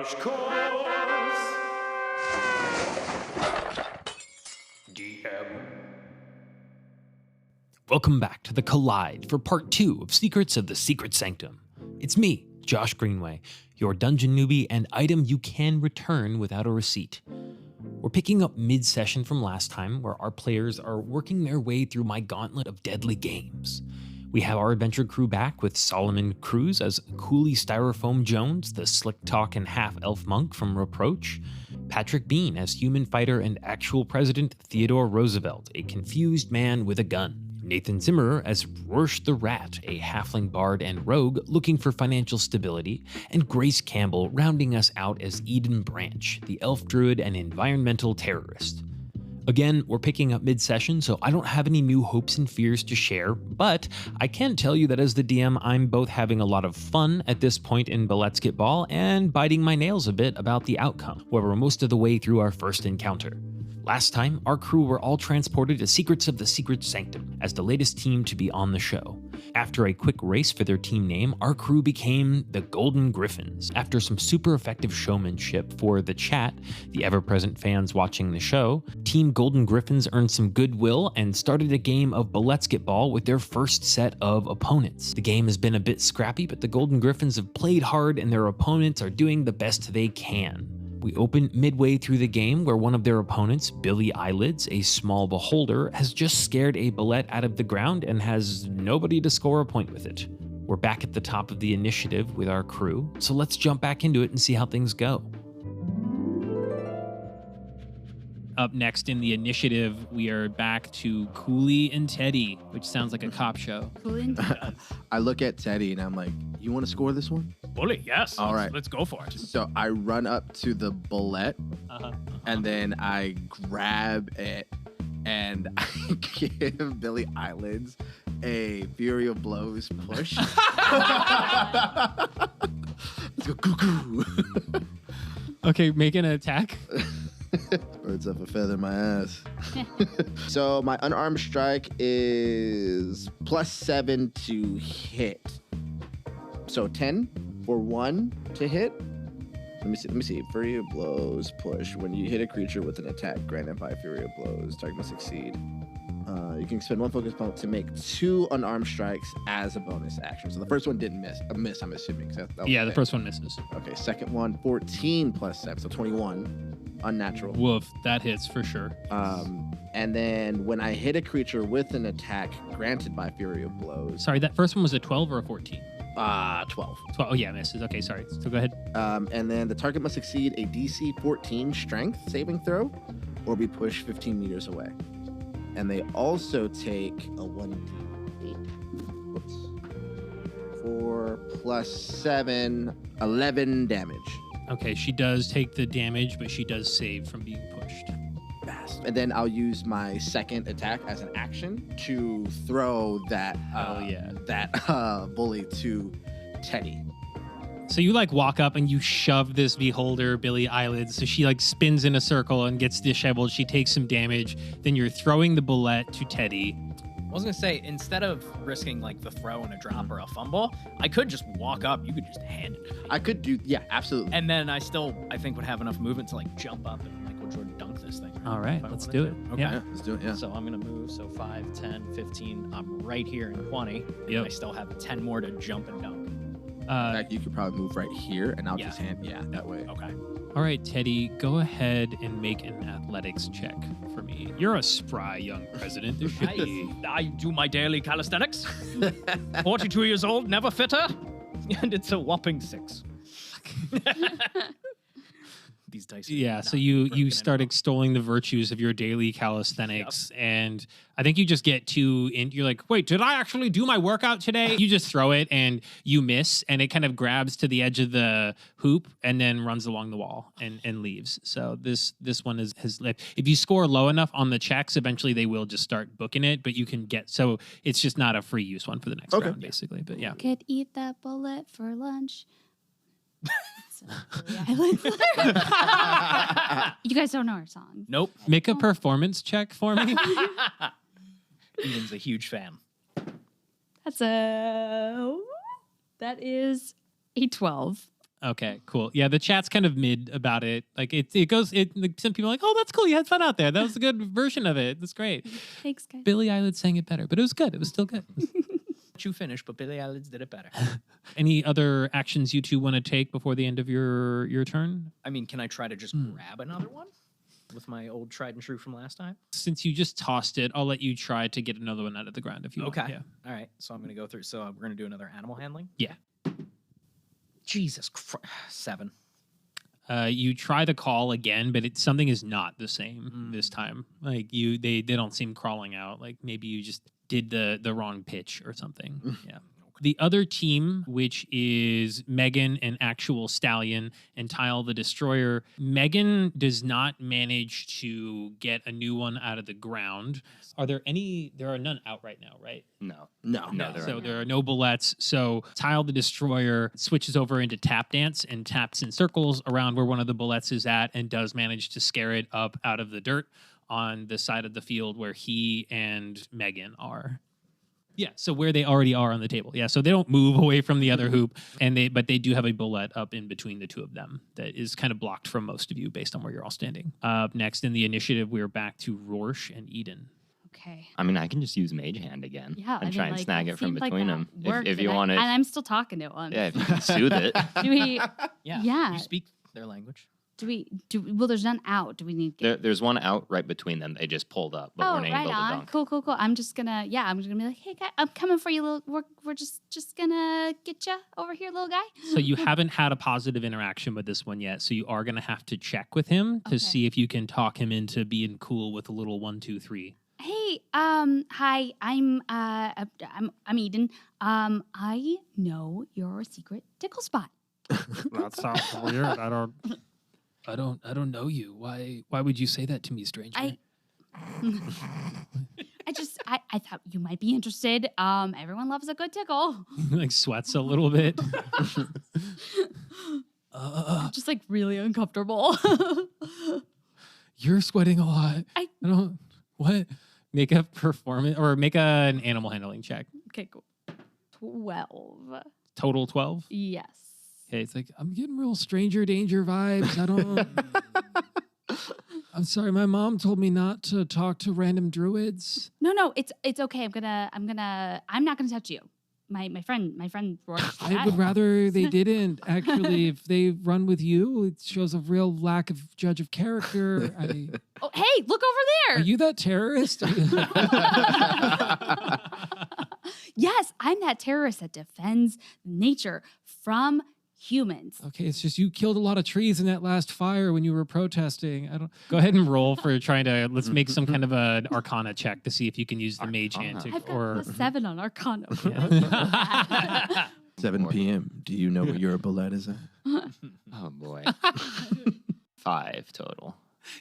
Crash Course. DM. Welcome back to the Collide for part 2 of Secrets of the Secret Sanctum. It's me, Josh Greenway, your dungeon newbie and item you can return without a receipt. We're picking up mid-session from last time, where our players are working their way through my gauntlet of deadly games. We have our adventure crew back with Solomon Cruz as Coolie Styrofoam Jones, the slick-talk and half-elf monk from Reproach, Patrick Bean as human fighter and actual president Theodore Roosevelt, a confused man with a gun, Nathan Zimmerer as Rorsche the Rat, a halfling bard and rogue looking for financial stability, and Grace Campbell rounding us out as Eden Branch, the elf druid and environmental terrorist. Again, we're picking up mid-session, so I don't have any new hopes and fears to share, but I can tell you that as the DM, I'm both having a lot of fun at this point in Bulettesketball and biting my nails a bit about the outcome, where we're most of the way through our first encounter. Last time, our crew were all transported to Secrets of the Secret Sanctum as the latest team to be on the show. After a quick race for their team name, our crew became the Golden Gryphons. After some super effective showmanship for the chat, the ever-present fans watching the show, Team Golden Gryphons earned some goodwill and started a game of Bulettesketball with their first set of opponents. The game has been a bit scrappy, but the Golden Gryphons have played hard and their opponents are doing the best they can. We open midway through the game where one of their opponents, Billy Eyelids, a small beholder, has just scared a bullet out of the ground and has nobody to score a point with it. We're back at the top of the initiative with our crew, so let's jump back into it and see how things go. Up next in the initiative, we are back to Coolie and Teddy, which sounds like a cop show. Coolie and Teddy. I look at Teddy and I'm like, you want to score this one? Bully, yes. All right. Let's go for it. So I run up to the bullet and then I grab it and I give Billy Eyelids a Fury of Blows push. Let's go cuckoo. Okay, make an attack. Birds of a feather in my ass. So my unarmed strike is +7 to hit. So 10 for 1 to hit. Let me see. Fury of Blows push. When you hit a creature with an attack granted by Fury of Blows, target must succeed. You can spend 1 focus point to make 2 unarmed strikes as a bonus action. So the first one didn't miss. A miss, I'm assuming. The first one misses. Okay, second one, 14 +7, so 21. Unnatural. Woof, that hits for sure. And then when I hit a creature with an attack granted by Fury of Blows. Sorry, that first one was a 12 or a 14? 12. 12. Oh, yeah, misses. Okay, sorry. So go ahead. And then the target must succeed a DC 14 strength saving throw or be pushed 15 meters away. And they also take a 1d8. Whoops. 4 +7, 11 damage. Okay, she does take the damage, but she does save from being pushed. Fast. And then I'll use my second attack as an action to throw that bully to Teddy. So you walk up and you shove this beholder, Billy Eyelids. So she spins in a circle and gets disheveled. She takes some damage. Then you're throwing the bullet to Teddy. I was going to say, instead of risking the throw and a drop or a fumble, I could just walk up. You could just hand it to me. I could do, yeah, absolutely. And then I think would have enough movement to jump up and would Jordan dunk this thing. All right, let's do it. Okay. Yeah, let's do it, yeah. So I'm going to move. So 5, 10, 15. I'm right here in 20. Yep. I still have 10 more to jump and dunk. In fact, you could probably move right here and I'll Yeah. just hand, that way. Okay. All right, Teddy, go ahead and make an athletics check for me. You're a spry young president. There should be. I do my daily calisthenics. 42 years old, never fitter. And it's a whopping 6. These dice. Yeah, so you start extolling the virtues of your daily calisthenics, and I think you just get you're like, wait, did I actually do my workout today? You just throw it and you miss, and it kind of grabs to the edge of the hoop and then runs along the wall and leaves. So this one has lived. If you score low enough on the checks, eventually they will just start booking it, but you can so it's just not a free use one for the next round, basically. But yeah. Could eat that bullet for lunch. You guys don't know our song. Nope. Make a performance check for me. Eden's a huge fan. That is a 12. Okay, cool. Yeah, the chat's kind of mid about it. Like like, some people are like, oh, that's cool. You had fun out there. That was a good version of it. That's great. Thanks, guys. Billie Eilish sang it better, but it was good. It was still good. You finished, but Billie Eilish did it better. Any other actions you two want to take before the end of your turn? I mean, can I try to just grab another one with my old tried and true from last time? Since you just tossed it, I'll let you try to get another one out of the ground if you want. Okay. Yeah. All right. So I'm going to go through. So we're going to do another animal handling? Yeah. Jesus Christ. 7. You try the call again, but something is not the same this time. Like they don't seem crawling out. Like maybe you just did the wrong pitch or something. Yeah. The other team, which is Megan and Actual Stallion and Tile the Destroyer, Megan does not manage to get a new one out of the ground. Are there any? There are none out right now, right? No. There are no bullets. So Tile the Destroyer switches over into tap dance and taps in circles around where one of the bullets is at and does manage to scare it up out of the dirt on the side of the field where he and Megan are. Yeah, so where they already are on the table. Yeah, so they don't move away from the other hoop, but they do have a bullet up in between the two of them that is kind of blocked from most of you based on where you're all standing. Next in the initiative, we're back to Rorsche and Eden. Okay. I mean, I can just use Mage Hand again and try and snag it from between them. If you want it. And I'm still talking to him. Yeah, if you can soothe it. Do we? Yeah. You speak their language. Well, there's none out. Do we need? There's one out right between them. They just pulled up, but we're not able to dunk. Cool. I'm just gonna be like, hey, guy, I'm coming for you, little. We're just gonna get you over here, little guy. So you haven't had a positive interaction with this one yet. So you are gonna have to check with him to see if you can talk him into being cool with a little 1, 2, 3. Hey, hi, I'm Eden. I know your secret tickle spot. That sounds weird. I don't know you. Why would you say that to me, stranger? I thought you might be interested. Everyone loves a good tickle. Like sweats a little bit. Just like really uncomfortable. You're sweating a lot. I don't. What? Make a performance or make an animal handling check. Okay, cool. 12. Total 12? Yes. Okay, it's like, I'm getting real stranger danger vibes. I don't. I'm sorry, my mom told me not to talk to random druids. No, it's okay. I'm not gonna touch you. My friend Rorsche. I would rather they didn't. Actually, if they run with you, it shows a real lack of judge of character. Oh, hey, look over there. Are you that terrorist? Yes, I'm that terrorist that defends nature from humans. Okay, it's just you killed a lot of trees in that last fire when you were protesting. Go ahead and roll for trying to. Let's make some kind of an Arcana check to see if you can use the Mage Hand. I've got +7 on Arcana. 7 p.m. Do you know where your bullet is at? Oh boy. 5 total.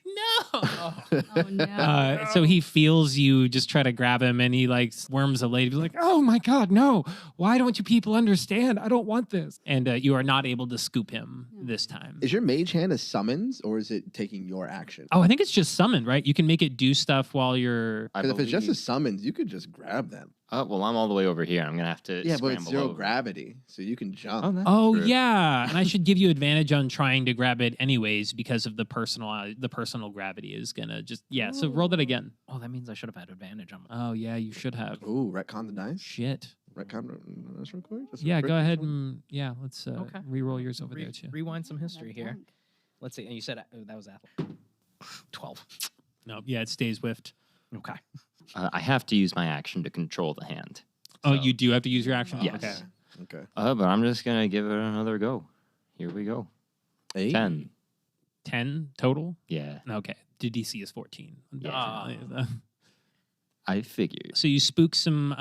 No. Oh no. So he feels you just try to grab him and he like worms a lady. He's like, oh my God, no. Why don't you people understand? I don't want this. And you are not able to scoop him this time. Is your Mage Hand a summons or is it taking your action? Oh, I think it's just summoned, right? You can make it do stuff while you're... Because if it's just a summons, you could just grab them. Oh, well, I'm all the way over here. I'm going to have to Yeah, but it's scramble 0 over. gravity, so you can jump. Oh, True. yeah. And I should give you advantage on trying to grab it anyways because of the personal gravity is going to just... Yeah, so roll that again. Oh, that means I should have had advantage on my... Oh, yeah, you should have. Ooh, retcon the dice? Shit. Retcon the dice real quick? Yeah, go ahead and... Yeah, let's Okay. re-roll yours over there, too. Rewind some history here. Let's see. And you said that was athlete. 12. No, yeah, it stays whiffed. Okay. I have to use my action to control the hand. Oh, So- you do have to use your action? Yes. Okay. Okay. But I'm just going to give it another go. Here we go. 8. 10. 10 total? Yeah, Okay. The DC is 14. Yeah. I figured. So you spook some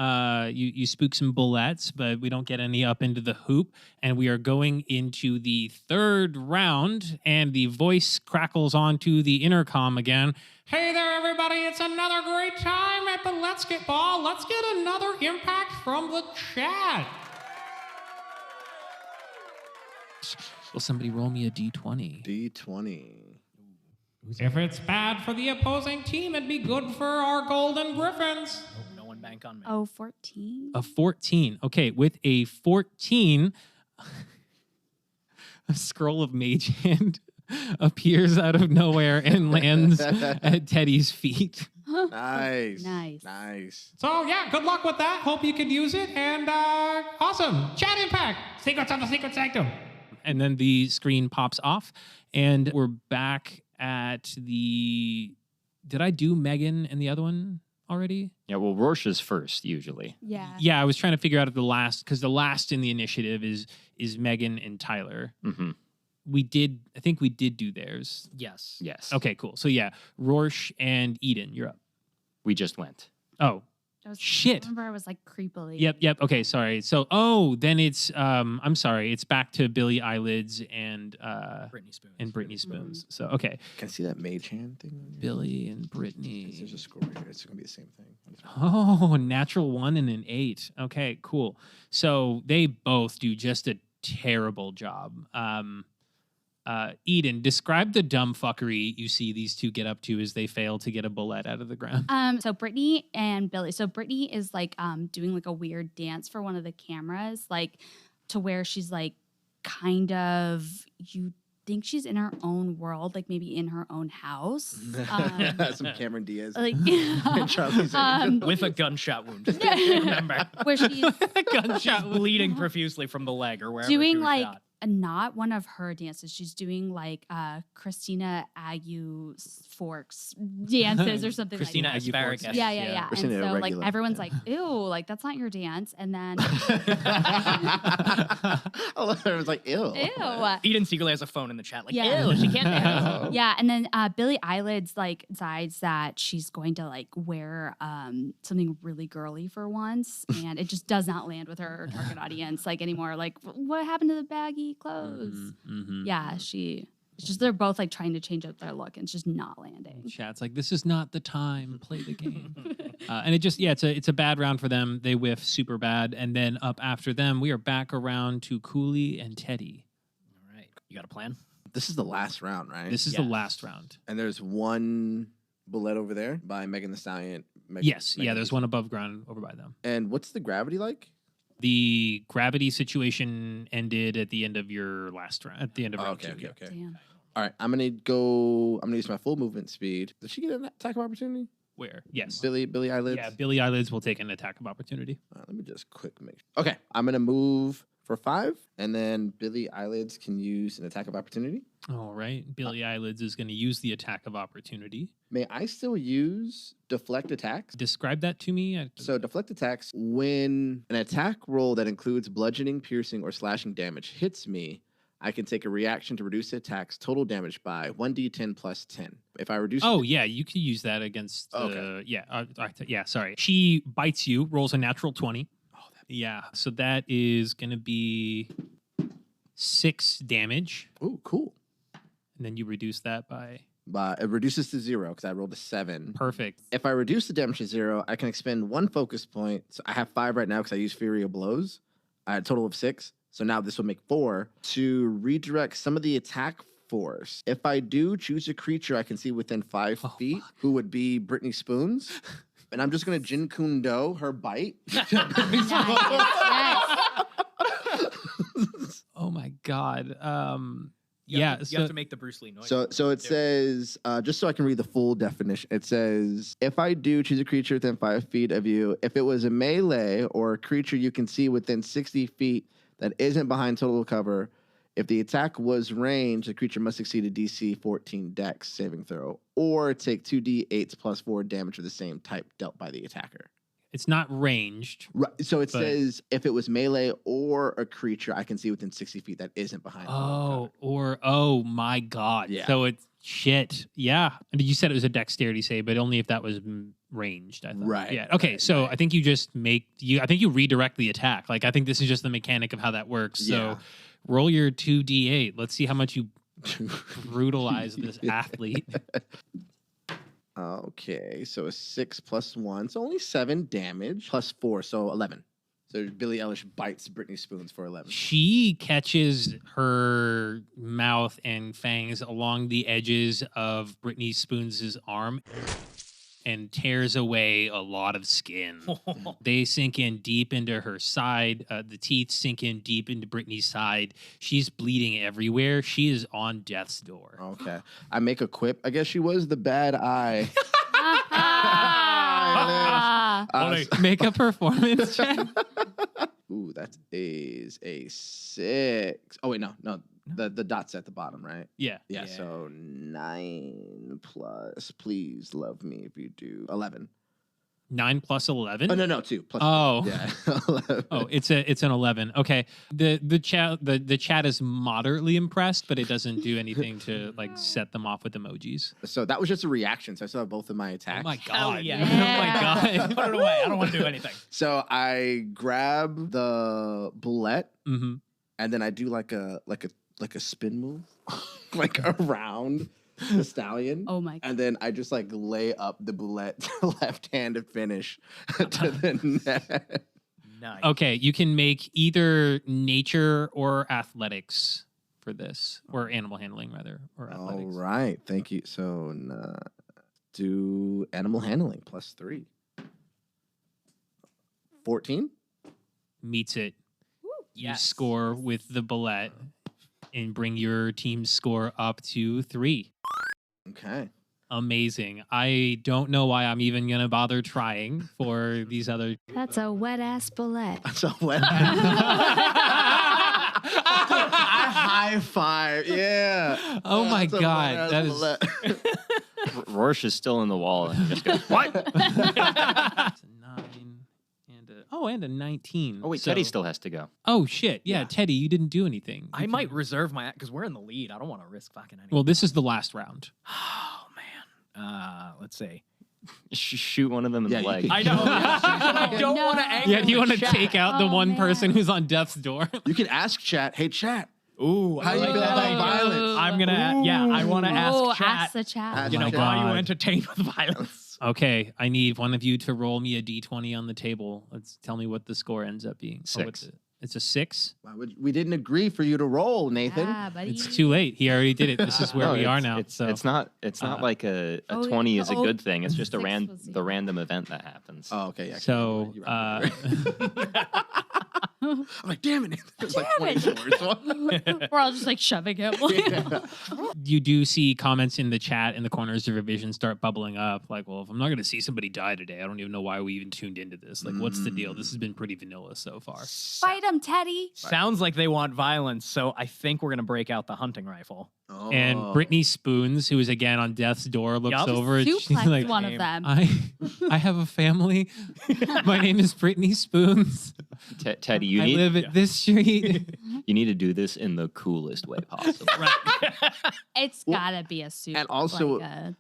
you spook some bullets, but we don't get any up into the hoop. And we are going into the third round, and the voice crackles onto the intercom again. Hey there, everybody! It's another great time at Bulettesketball. Let's get another impact from the chat. Will somebody roll me a D20? D20. If it's bad for the opposing team, it'd be good for our Golden Gryphons. No one bank on me. Oh, 14. A 14. Okay, with a 14, a scroll of Mage Hand appears out of nowhere and lands at Teddy's feet. Nice. Nice. Nice. So yeah, good luck with that. Hope you can use it. And awesome. Chat Impact. Secrets of the Secret Sanctum. And then the screen pops off, and we're back at the... Did I do Megan and the other one already? Yeah, well, Rorsche first, usually. Yeah. Yeah, I was trying to figure out the last, because the last in the initiative is Megan and Tyler. Mm-hmm. I think we did do theirs. Yes. Yes. Okay, cool. So yeah, Rorsche and Eden, you're up. We just went. Oh, shit. I remember I was like creepily. Yep. Okay, sorry. So, then it's, I'm sorry, it's back to Billy Eyelids and Brittany Spoons. So, okay. Can I see that mage hand thing? Billy and Brittany. There's a score here. It's going to be the same thing. Oh, a natural 1 and an 8. Okay, cool. So they both do just a terrible job. Eden, describe the dumb fuckery you see these two get up to as they fail to get a bullet out of the ground. So Brittany and Billy. So Brittany is like doing like a weird dance for one of the cameras, like to where she's like kind of, you think she's in her own world, like maybe in her own house. Some Cameron Diaz. Like with a gunshot wound. Just remember. Where she's gunshot bleeding profusely from the leg or wherever doing she was like shot. Not one of her dances. She's doing like Christina Agu Forks dances or something Christina like that. Asparagus. Yeah. And Christina so like Regular. everyone's like, ew, like that's not your dance. And then Everyone's like, ew. Eden secretly has a phone in the chat. Like, Yeah. ew, she can't dance. Yeah, and then Billy Eyelids like decides that she's going to like wear something really girly for once, and it just does not land with her target audience like anymore. Like, what happened to the baggy clothes? Yeah, it's just they're both like trying to change up their look, and it's just not landing. Chat's like, this is not the time. Play the game. And it just, it's a bad round for them. They whiff super bad, and then up after them, we are back around to Coolie and Teddy. All right, you got a plan? This is the last round, right? This is the last round. And there's one bullet over there by Megan the Stallion. There's one above ground over by them. And what's the gravity like? The gravity situation ended at the end of your last round. At the end of round 2. Okay. Damn. All right, I'm gonna use my full movement speed. Does she get an attack of opportunity? Where? Yes. Billy Eyelids? Yeah, Billy Eyelids will take an attack of opportunity. All right, let me just quick make. Okay, I'm gonna move for 5, and then Billy Eyelids can use an attack of opportunity. All right. Billy Eyelids is going to use the attack of opportunity. May I still use deflect attacks? Describe that to me. So deflect attacks, when an attack roll that includes bludgeoning, piercing, or slashing damage hits me, I can take a reaction to reduce the attack's total damage by 1d10 plus 10. If I reduce... you can use that against... sorry. She bites you, rolls a natural 20. Yeah, so that is going to be 6 damage. Oh, cool. And then you reduce that by... It reduces to 0 because I rolled a 7. Perfect. If I reduce the damage to 0, I can expend 1 focus point. So I have 5 right now because I use Fury of Blows. I had a total of 6. So now this will make 4 to redirect some of the attack force. If I do choose a creature I can see within 5 feet, who would be Brittany Spoons, and I'm just going to Jin Kun Do her bite. Yes. Oh my God. You have to make the Bruce Lee noise. So it says, just so I can read the full definition, it says, if I do choose a creature within 5 feet of you, if it was a melee or a creature you can see within 60 feet that isn't behind total cover, if the attack was ranged, the creature must succeed a DC 14 Dex saving throw or take 2d8s plus 4 damage of the same type dealt by the attacker. It's not ranged. Right. So it says if it was melee or a creature I can see within 60 feet that isn't behind. Oh my God. Yeah. So it's shit. Yeah. And you said it was a dexterity save, but only if that was ranged, I thought. Right. Yeah. Okay. So I think you just I think you redirect the attack. Like, I think this is just the mechanic of how that works. Yeah. So roll your 2d8. Let's see how much you brutalize this athlete. Okay, so a 6 plus 1, so only 7 damage, plus 4, so 11. So Billie Eilish bites Brittany Spoons for 11. She catches her mouth and fangs along the edges of Brittany Spoons' arm. and tears away a lot of skin. They sink in deep into her side. The teeth sink in deep into Brittany's side. She's bleeding everywhere. She is on death's door. Okay. I make a quip. I guess she was the bad eye. Make a performance check. Ooh, that is a 6. Oh, wait, no. The dot's at the bottom, right? Yeah. So 9 plus. Please love me if you do. 11. 9 plus 11? Oh, no, 2 plus. Oh. 2. Yeah. 11. Oh, it's an 11. Okay. The chat is moderately impressed, but it doesn't do anything to like set them off with emojis. So that was just a reaction. So I still have both of my attacks. Oh my god. Hell yeah. Oh my god. Put it away. I don't want to do anything. So I grab the bullet, Mm-hmm. and then I do like a spin move, like around the stallion. Oh my god. And then I just like lay up the bullet to left hand to finish to the net. Nice. Okay, you can make either nature or athletics for this, or animal handling rather, or All athletics. right, thank you. So do animal handling plus 3. 14. Meets it. You Yes. score with the bullet and bring your team's score up to 3. Okay. Amazing. I don't know why I'm even going to bother trying for these other. That's a wet ass bullet. So what? I high five. Yeah. Oh my That's a god. That is. bullet. Rorsche is still in the wall and he just goes, what? It's a 9 and a 19. Oh, wait, So- Teddy still has to go. Oh shit. Yeah, Teddy, you didn't do anything. I might reserve my because we're in the lead. I don't want to risk fucking anything. Well, this is the last round. Oh man. Let's see. Shoot one of them in Yeah, the you leg. could- I know. I don't No. want to anger. Yeah, do you the want to chat. take out the Oh, one man. person who's on death's door? You can ask chat. Hey, chat. Ooh, How I you like feel that about idea. violence? I'm gonna. Yeah, I want to Oh, ask chat. ask the chat. Ask You know, my why are God. you entertained with violence? Okay, I need one of you to roll me a d20 on the table. Let's tell me what the score ends up being. Oh, 6. it's a 6. Why would we didn't agree for you to roll, Nathan? Yeah, buddy. It's too late. He already did it. This is where No, we are it's- now. It's, so it's not like a Oh, 20 yeah. is a Oh, good thing. It's just six was the random event that happens. Oh, okay. Yeah. So, you're right. I'm like, damn it. It's like Damn it. 24. We're all just like shoving him. Yeah. you do see comments in the chat in the corners of your vision start bubbling up. Like, well, if I'm not going to see somebody die today, I don't even know why we even tuned into this. Like, what's the deal? This has been pretty vanilla so far. Fight him, Teddy. Sounds like they want violence, so I think we're gonna break out the hunting rifle. Oh. And Brittany Spoons, who is again on death's door, looks Yup. over and she's Suplex like, one of them. I have a family. My name is Brittany Spoons. Teddy, you I need live at this street. you need to do this in the coolest way possible. It's gotta be a suit. and also- like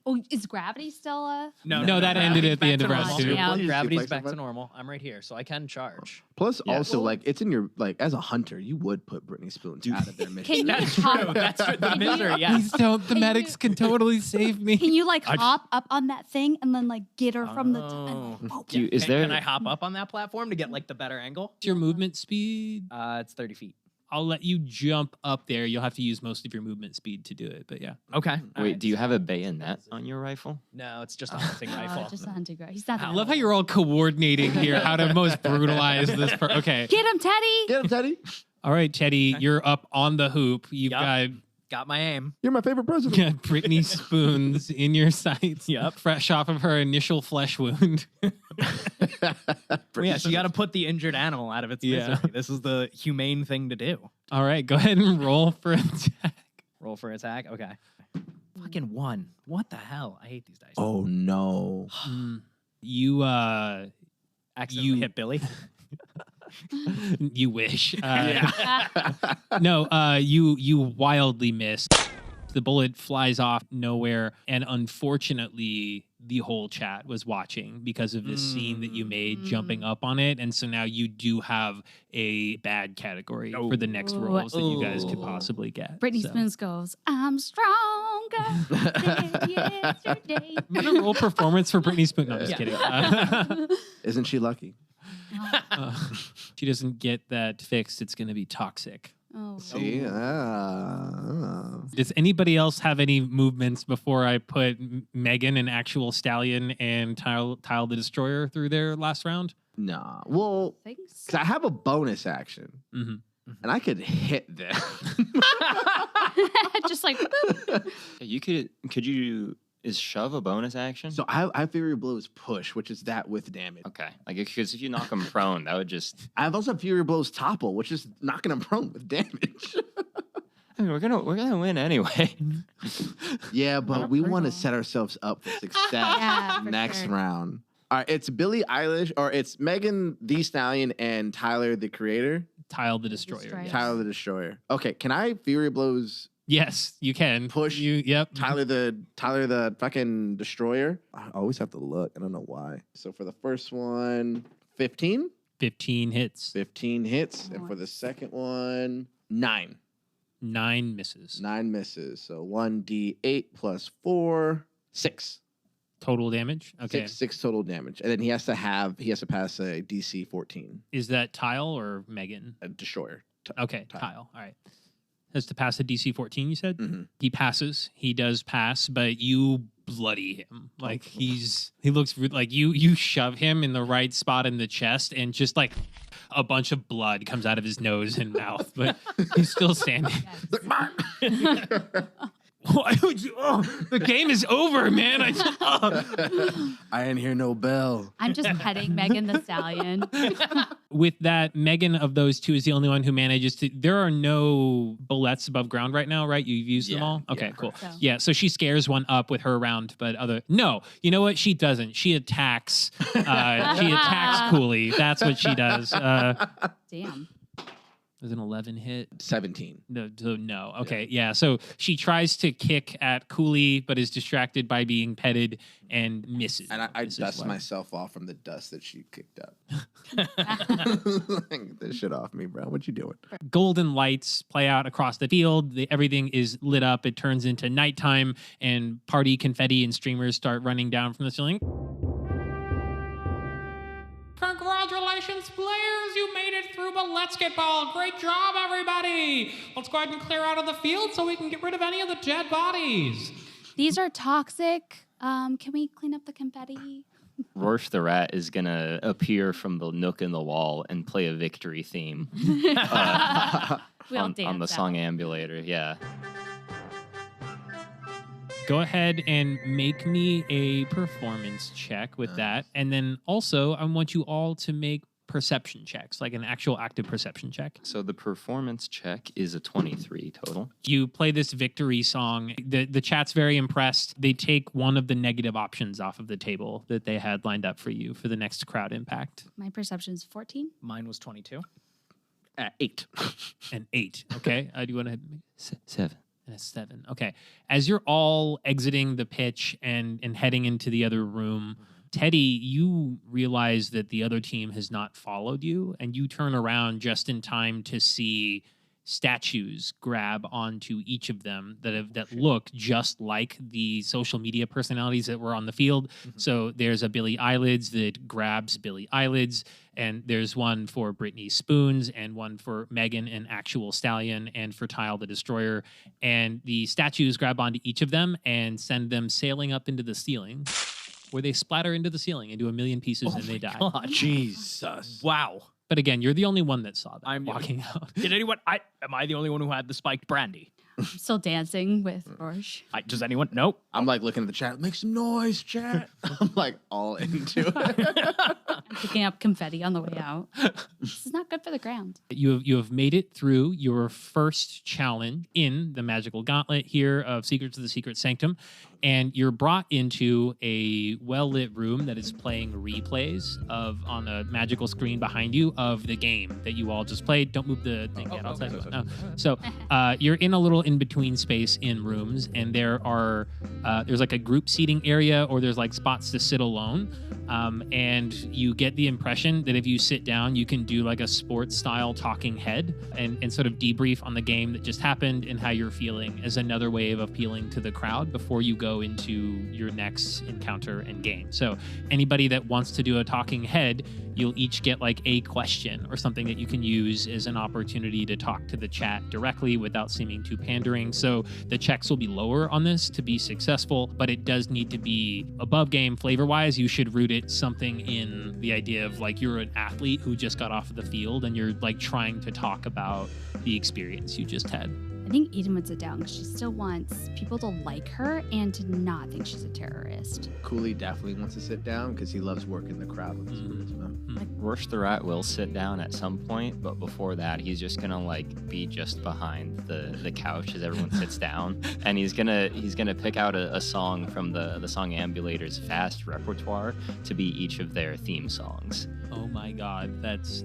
oh, is gravity still a? No, that ended at the end of round Gravity's 2. Yeah. back to normal. Gravity's Suplex back to someone? normal. I'm right here, so I can charge. Plus, Yeah. also, like, it's in your, like, as a hunter, you would put Britney Spoons out of their mission. Can you That's hop- true. That's true. The Can you- misery, Please yes. don't. The Can medics you- can totally save me. Can you like I- hop up on that thing and then like get her from the? Oh. Do you- is Can- there Can I hop up on that platform to get like the better angle? What's your movement speed? It's 30 feet. I'll let you jump up there. You'll have to use most of your movement speed to do it, but yeah. Okay. Wait, Alright. do you have a bayonet on your rifle? No, it's just a hunting rifle. Just a hunting ground. He's not. I love how you're all coordinating here, how to most brutalize this. Okay. Get him, Teddy. Get him, Teddy. All right, Teddy, Okay. you're up on the hoop. You've Yup. Got my aim. You're my favorite president. got Brittany Spoons in your sights. Yup. Fresh off of her initial flesh wound. Well, yeah, so you got to put the injured animal out of its Yeah. misery. This is the humane thing to do. All right, go ahead and roll for attack. Roll for attack. Okay. Fucking 1. What the hell? I hate these dice. Oh, no. You Accidentally you- hit Billy. you wish. No, you wildly missed. The bullet flies off nowhere, and unfortunately, the whole chat was watching because of this scene that you made jumping up on it, and so now you do have a bad category for the next Ooh. rolls that you guys could Ooh. possibly get. Britney So. Spoons goes, I'm stronger than yesterday. I'm gonna roll performance for Britney Spoons. No, I'm just Yeah. kidding. Isn't she lucky? She doesn't get that fixed. It's gonna be toxic. Oh. See? Does anybody else have any movements before I put Megan, an actual stallion, and Tile the Destroyer through their last round? Nah. Well, because I have a bonus action. Mm-hmm. And I could hit them. Just like, Could you is shove a bonus action? So I Fury Blow is push, which is that with damage. Okay. Like, because if you knock them prone, that would just... I've also Fury Blow's topple, which is knocking them prone with damage. I mean, we're gonna win anyway. Yeah, but we want to set ourselves up for success next round. All right, it's Billie Eilish, or it's Megan the Stallion and Tyler the Creator. Tile the Destroyer. Yes. Tyler the Destroyer. Okay, can I Fury Blows? Yes, you can. Push. Yep. Tyler the fucking Destroyer. I always have to look. I don't know why. So for the first one, 15? 15 hits. 15 hits. And for the second one, 9. 9 misses. 9 misses. So 1d8 plus 4, 6. Total damage? Okay. 6 total damage. And then he has to pass a DC 14. Is that Tile or Megan? A Destroyer. Okay, Tile. All right. Has to pass a DC 14, you said? Mm-hmm. He passes. He does pass, but you bloody him. Like, he looks like you shove him in the right spot in the chest, and just like a bunch of blood comes out of his nose and mouth, but he's still standing. Why would you? Oh, the game is over, man. I didn't hear no bell. I'm just petting Megan the Stallion. With that, Megan of those two is the only one who manages to. There are no bullets above ground right now, right? You've used them all? Okay, cool. So. Yeah, so she scares one up with her round, but no. You know what? She doesn't. She attacks. She attacks Coolie. That's what she does. Damn. Was an 11 hit? 17. No. Okay, yeah. So she tries to kick at Coolie, but is distracted by being petted and misses. And I dust myself off from the dust that she kicked up. Get this shit off me, bro. What you doing? Golden lights play out across the field. Everything is lit up. It turns into nighttime, and party confetti and streamers start running down from the ceiling. Congratulations, players! You made it through Bulettesketball. Great job, everybody! Let's go ahead and clear out of the field so we can get rid of any of the dead bodies. These are toxic. Can we clean up the confetti? Rorsche the Rat is gonna appear from the nook in the wall and play a victory theme on the song Ambulator. Yeah. Go ahead and make me a performance check with that. And then also, I want you all to make perception checks, like an actual active perception check. So the performance check is a 23 total. You play this victory song. The chat's very impressed. They take one of the negative options off of the table that they had lined up for you for the next crowd impact. My perception's 14. Mine was 22. 8. An 8. Okay. Do you want to 7? And a 7. Okay. As you're all exiting the pitch and heading into the other room, Teddy, you realize that the other team has not followed you, and you turn around just in time to see statues grab onto each of them that look just like the social media personalities that were on the field. Mm-hmm. So there's a Billie Eyelids that grabs Billie Eyelids, and there's one for Britney Spoons, and one for Megan, an actual stallion, and for Tile the Destroyer. And the statues grab onto each of them and send them sailing up into the ceiling, where they splatter into the ceiling into a million pieces and they die. God. Jesus. Wow. But again, you're the only one that saw that. I'm walking out. Did anyone? Am I the only one who had the spiked brandy? I'm still dancing with Rorsche. Does anyone? Nope. I'm like looking at the chat. Make some noise, chat. I'm like all into it. I'm picking up confetti on the way out. This is not good for the ground. You have made it through your first challenge in the magical gauntlet here of Secrets of the Secret Sanctum, and you're brought into a well-lit room that is playing replays on a magical screen behind you of the game that you all just played. Don't move the thing yet. I'll tell you what. So you're in a little in-between space in rooms, and there's like a group seating area, or there's like spots to sit alone. And you get the impression that if you sit down, you can do like a sports-style talking head and sort of debrief on the game that just happened and how you're feeling as another way of appealing to the crowd before you go into your next encounter and game. So anybody that wants to do a talking head, you'll each get like a question or something that you can use as an opportunity to talk to the chat directly without seeming too pandering. So the checks will be lower on this to be successful, but it does need to be above game flavor-wise. You should root it something in the idea of like you're an athlete who just got off of the field and you're like trying to talk about the experience you just had. I think Eden would sit down because she still wants people to like her and to not think she's a terrorist. Coolie definitely wants to sit down because he loves working the crowd with his charisma. Rorsche the Rat will sit down at some point, but before that, he's just gonna like be just behind the couch as everyone sits down, and he's gonna pick out a song from the Song Ambulator's vast repertoire to be each of their theme songs. Oh my God, that's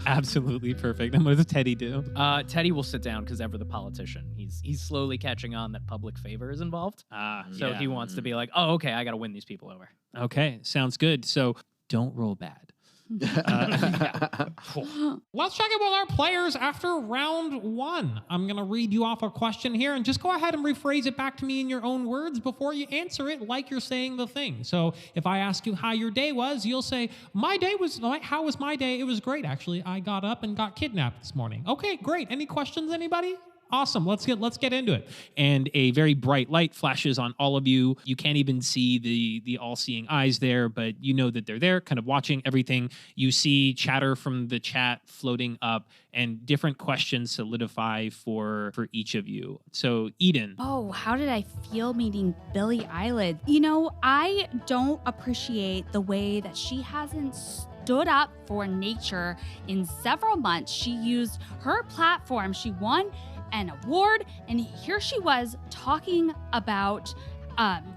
absolutely perfect. And what does Teddy do? Teddy will sit down because ever the politician. He's slowly catching on that public favor is involved. So he wants to be like, oh, okay, I got to win these people over. Okay, sounds good. So don't roll bad. Let's check in with our players after round 1. I'm going to read you off a question here and just go ahead and rephrase it back to me in your own words before you answer it like you're saying the thing. So if I ask you how your day was, you'll say, how was my day? It was great, actually. I got up and got kidnapped this morning. Okay, great. Any questions, anybody? Awesome. Let's get into it. And a very bright light flashes on all of you. You can't even see the all-seeing eyes there, but you know that they're there, kind of watching everything. You see chatter from the chat floating up, and different questions solidify for each of you. So, Eden. Oh, how did I feel meeting Billie Eilish? You know, I don't appreciate the way that she hasn't stood up for nature in several months. She used her platform. She won an award, and here she was talking about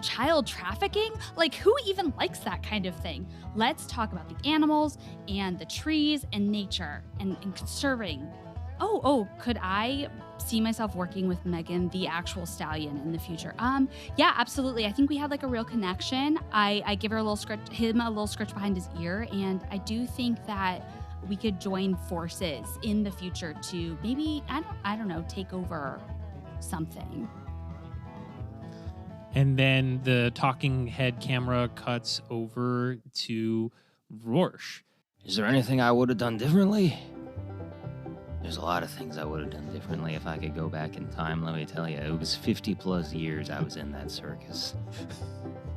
child trafficking. Like, who even likes that kind of thing? Let's talk about the animals and the trees and nature and conserving. Oh, could I see myself working with Megan, the actual stallion, in the future? Yeah, absolutely. I think we had like a real connection. I give her him a little scratch behind his ear, and I do think that we could join forces in the future to maybe, I don't know, take over something. And then the talking head camera cuts over to Rorsche. Is there anything I would have done differently? There's a lot of things I would have done differently if I could go back in time. Let me tell you, it was 50 plus years I was in that circus.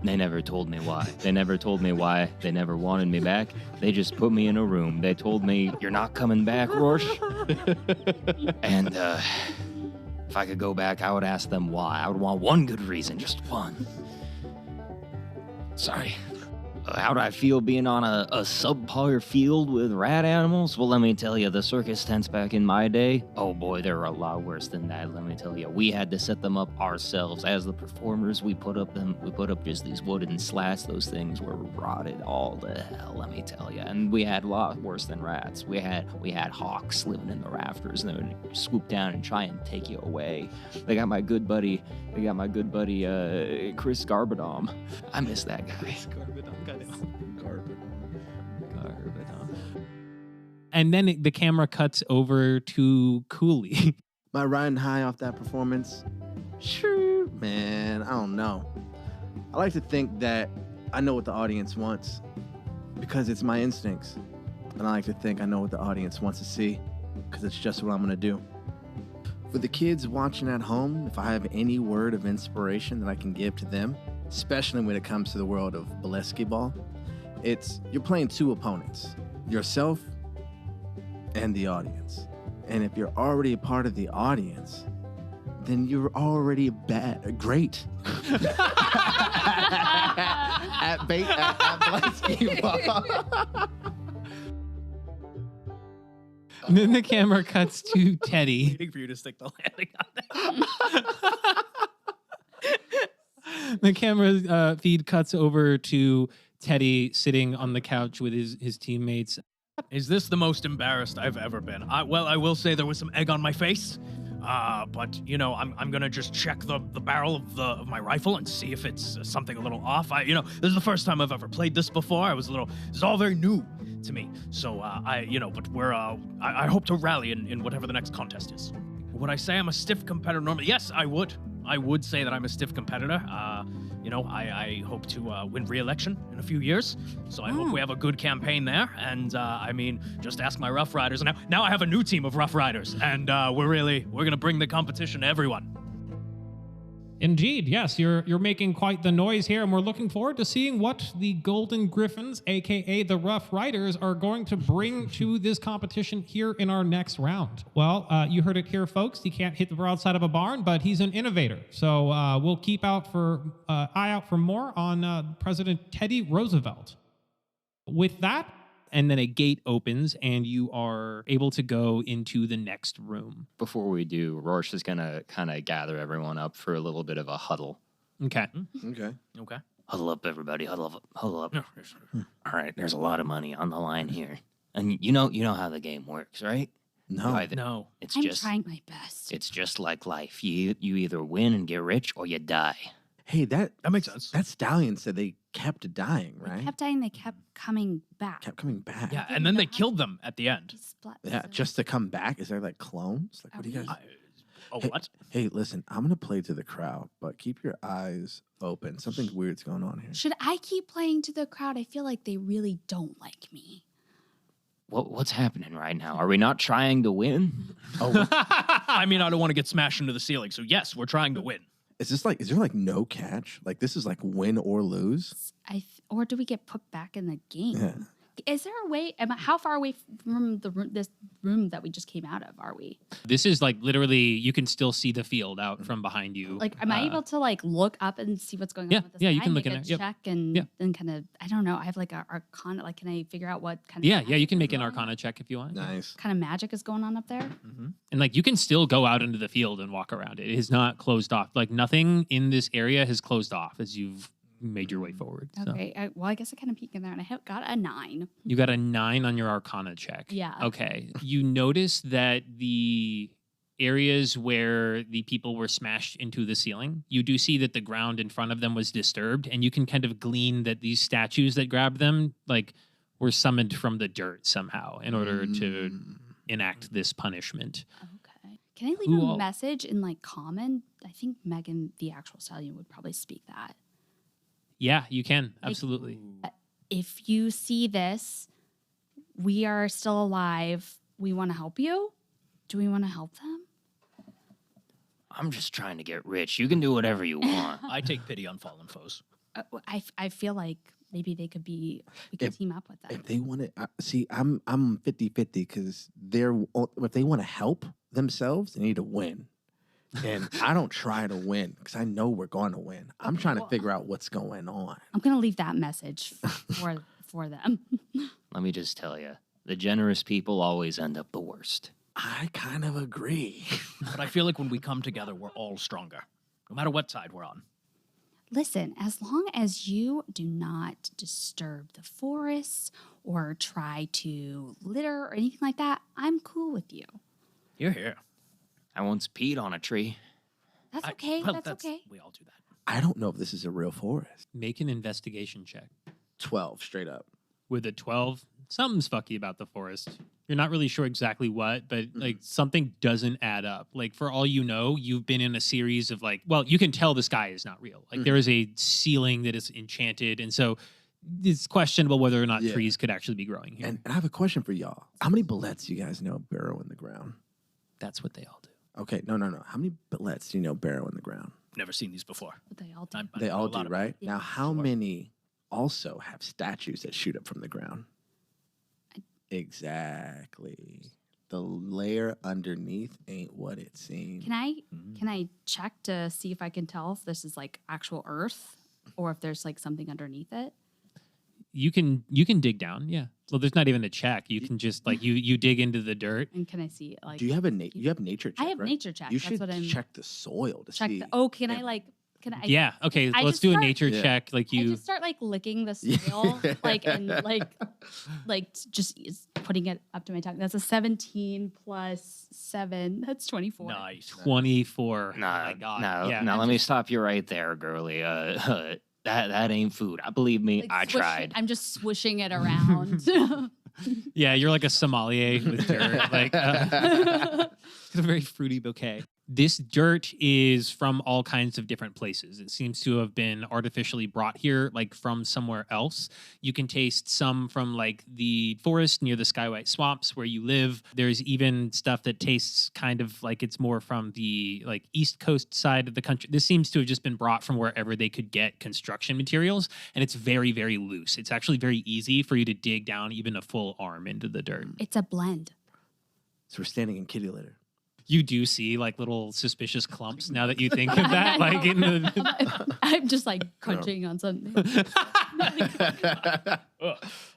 They never told me why. They never told me why. They never wanted me back. They just put me in a room. They told me, you're not coming back, Rorsche. And if I could go back, I would ask them why. I would want one good reason, just one. Sorry. How do I feel being on a subpar field with rat animals? Well, let me tell you, the circus tents back in my day, oh boy, they were a lot worse than that, let me tell you. We had to set them up ourselves. As the performers, we put up just these wooden slats. Those things were rotted all to hell, let me tell you. And we had a lot worse than rats. We had hawks living in the rafters, and they would swoop down and try and take you away. They got my good buddy Chris Garbadom. I miss that guy. And then the camera cuts over to Coolie. Am I riding high off that performance? Sure, man, I don't know. I like to think that I know what the audience wants because it's my instincts. And I like to think I know what the audience wants to see because it's just what I'm going to do. For the kids watching at home, if I have any word of inspiration that I can give to them, especially when it comes to the world of Bulettesketball, it's you're playing two opponents, yourself and the audience. And if you're already a part of the audience, then you're already great at Bulettesketball. And then the camera cuts to Teddy. Waiting for you to stick the landing on that. The camera feed cuts over to Teddy sitting on the couch with his teammates. Is this the most embarrassed I've ever been? I will say there was some egg on my face, but you know, I'm gonna just check the barrel of my rifle and see if it's something a little off. This is the first time I've ever played this before. This is all very new to me. So but I hope to rally in whatever the next contest is. Would I say I'm a stiff competitor normally? Yes, I would. I would say that I'm a stiff competitor. I hope to win re-election in a few years. So I hope we have a good campaign there. And just ask my Rough Riders. Now I have a new team of Rough Riders, and we're going to bring the competition to everyone. Indeed, yes, you're making quite the noise here, and we're looking forward to seeing what the Golden Gryphons, aka the Rough Riders, are going to bring to this competition here in our next round. Well, you heard it here, folks. He can't hit the broadside of a barn, but he's an innovator. So we'll keep eye out for more on President Teddy Roosevelt. With that, and then a gate opens and you are able to go into the next room. Before we do, Rorsche is going to kind of gather everyone up for a little bit of a huddle. Okay. Okay. Huddle up, everybody. Huddle up. All right, there's a lot of money on the line here. And you know how the game works, right? No. No. I'm trying my best. It's just like life. You either win and get rich or you die. Hey, that makes sense. That stallion said they kept dying, right? They kept dying. They kept coming back. Kept coming back. Yeah, and then they killed them at the end. Yeah, just to come back? Is there like clones? Like, what do you guys... What? Hey, listen, I'm going to play to the crowd, but keep your eyes open. Something weird's going on here. Should I keep playing to the crowd? I feel like they really don't like me. What's happening right now? Are we not trying to win? I don't want to get smashed into the ceiling, so yes, we're trying to win. Is there like no catch? Like this is like win or lose? Or do we get put back in the game? Yeah. Is there a way? How far away from this room that we just came out of are we? This is like literally, you can still see the field out from behind you. Like, am I able to like look up and see what's going on with the yeah, sky? you can look make in a there. Yep. check and then kind of, I don't know. I have like a arcana. Like, can I figure out what kind of Yeah, you can magic make is an going on? Arcana check if you want. Nice. Kind of magic is going on up there? And like you can still go out into the field and walk around. It is not closed off. Like nothing in this area has closed off as you've made your way forward. So. Okay. I guess I kind of peek in there and I got a 9. You got a 9 on your Arcana check. Yeah. Okay. You notice that the areas where the people were smashed into the ceiling, you do see that the ground in front of them was disturbed, and you can kind of glean that these statues that grabbed them, like, were summoned from the dirt somehow in order to enact this punishment. Okay. Can I leave a message in like common? I think Megan, the actual stallion, would probably speak that. Yeah, you can. Absolutely. If you see this, we are still alive. We want to help you. Do we want to help them? I'm just trying to get rich. You can do whatever you want. I take pity on fallen foes. I feel like maybe we could team up with them. If they want to, see, I'm 50-50 because if they want to help themselves, they need to win. And I don't try to win because I know we're going to win. I'm trying to figure out what's going on. I'm going to leave that message for them. Let me just tell you, the generous people always end up the worst. I kind of agree. But I feel like when we come together, we're all stronger, no matter what side we're on. Listen, as long as you do not disturb the forests or try to litter or anything like that, I'm cool with you. You're here. I once peed on a tree. That's okay. That's okay. We all do that. I don't know if this is a real forest. Make an investigation check. 12, straight up. With a 12, something's fucky about the forest. You're not really sure exactly what, but like something doesn't add up. Like for all you know, you've been in a series of like, well, you can tell the sky is not real. Like there is a ceiling that is enchanted. And so it's questionable whether or not trees could actually be growing here. And I have a question for y'all. How many bullets do you guys know burrow in the ground? That's what they all do. Okay, no. How many bullets do you know burrow in the ground? Never seen these before. But they all do. They all do, right? Yeah. Now, how many also have statues that shoot up from the ground? Exactly. The layer underneath ain't what it seems. Can I check to see if I can tell if this is like actual earth or if there's like something underneath it? You can dig down, yeah. Well, there's not even a check. You can just like you dig into the dirt. And can I see like? Do you have you have nature check? I have right? nature check. You That's should what I'm check the soil to check. see. Can I like? Can I? Yeah. Okay. I Let's just do a start- nature Yeah. check. Like I you. just start like licking the soil, like and like just putting it up to my tongue. That's a 17 plus 7. That's 24. Nice. 24. No, Oh my God. no, Yeah. no. Let me stop you right there, girly. That ain't food. Believe me, Like, I swish- tried. I'm just swishing it around. Yeah, you're like a sommelier with dirt. Like it's a very fruity bouquet. This dirt is from all kinds of different places. It seems to have been artificially brought here, like from somewhere else. You can taste some from like the forest near the Skywhite Swamps where you live. There's even stuff that tastes kind of like it's more from the like East Coast side of the country. This seems to have just been brought from wherever they could get construction materials, and it's very, very loose. It's actually very easy for you to dig down even a full arm into the dirt. It's a blend. So we're standing in kitty litter. You do see like little suspicious clumps now that you think of that. Like in the I'm just like crunching on something.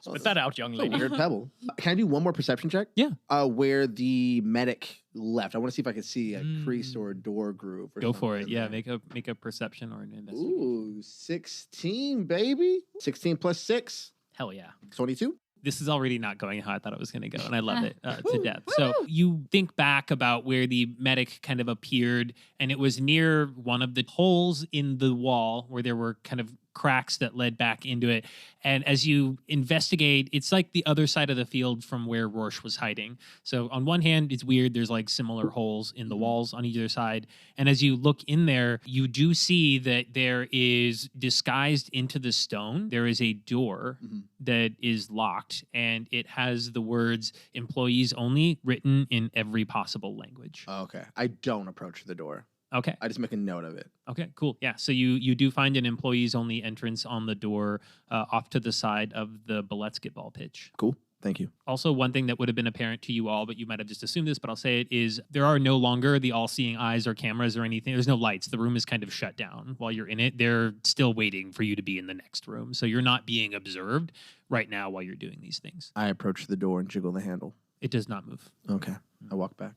Spit that out, young It's a lady. weird pebble. Can I do one more perception check? Yeah. Where the medic left. I want to see if I can see a crease or a door groove. Or Go for it. something Yeah, there. make a perception or an investigation. Ooh, 16, baby. 16 plus 6. Hell yeah. 22. This is already not going how I thought it was going to go, and I love it to death. So you think back about where the medic kind of appeared, and it was near one of the holes in the wall where there were kind of cracks that led back into it. And as you investigate, it's like the other side of the field from where Rorsche was hiding. So on one hand, it's weird. There's like similar holes in the walls on either side. And as you look in there, you do see that there is disguised into the stone. There is a door that is locked, and it has the words employees only written in every possible language. Okay. I don't approach the door. Okay. I just make a note of it. Okay, cool. Yeah, so you do find an employees only entrance on the door off to the side of the Bulettesketball pitch. Cool. Thank you. Also, one thing that would have been apparent to you all, but you might have just assumed this, but I'll say it, is there are no longer the all-seeing eyes or cameras or anything. There's no lights. The room is kind of shut down while you're in it. They're still waiting for you to be in the next room. So you're not being observed right now while you're doing these things. I approach the door and jiggle the handle. It does not move. Okay. I walk back.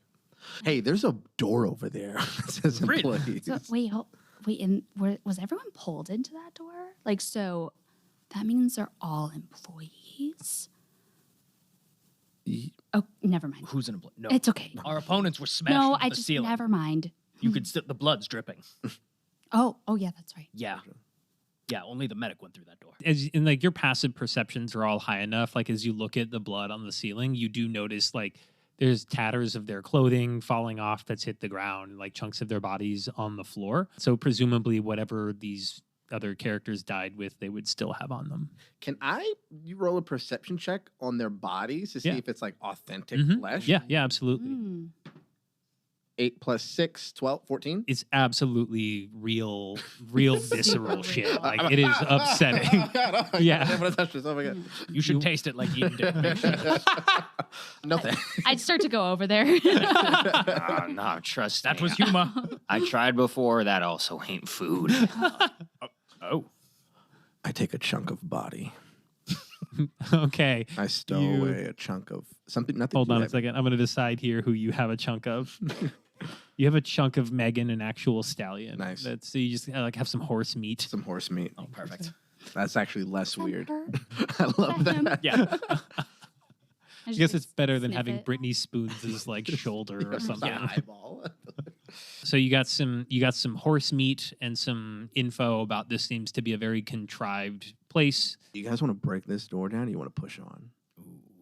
Hey, there's a door over there. It says Really? employees. So, wait, and was everyone pulled into that door? Like, so that means they're all employees? Oh, never mind. Who's an employee? No. It's okay. Our opponents were smashed No, into I the just ceiling. never mind. You could see the blood's dripping. Oh, yeah, that's right. Yeah. Yeah, only the medic went through that door. As in, like, your passive perceptions are all high enough. Like, as you look at the blood on the ceiling, you do notice, like, there's tatters of their clothing falling off that's hit the ground, like chunks of their bodies on the floor. So presumably whatever these other characters died with, they would still have on them. Can you roll a perception check on their bodies to see Yeah. if it's like authentic flesh? Yeah, absolutely. 8 plus 6, 12, 14. It's absolutely real visceral shit. Like, it is upsetting. Yeah. I'm gonna touch this. Oh my god. You should taste it like Eden did. Make sure. No thanks. I'd start to go over there. No, trust That me. was humor. I tried before. That also ain't food. Oh. I take a chunk of body. Okay. I stow You- away a chunk of something. Nothing. Hold too on a heavy. second. I'm going to decide here who you have a chunk of. You have a chunk of Megan, an actual stallion. Nice. So you just like have some horse meat. Some horse meat. Oh, perfect. That's actually less weird. Her? I love that. Yeah. I guess it's better than sniff having it. Britney Spoons' like shoulder or something. Yeah. Eyeball. So you got some horse meat and some info about this seems to be a very contrived place. You guys want to break this door down? Or you want to push on?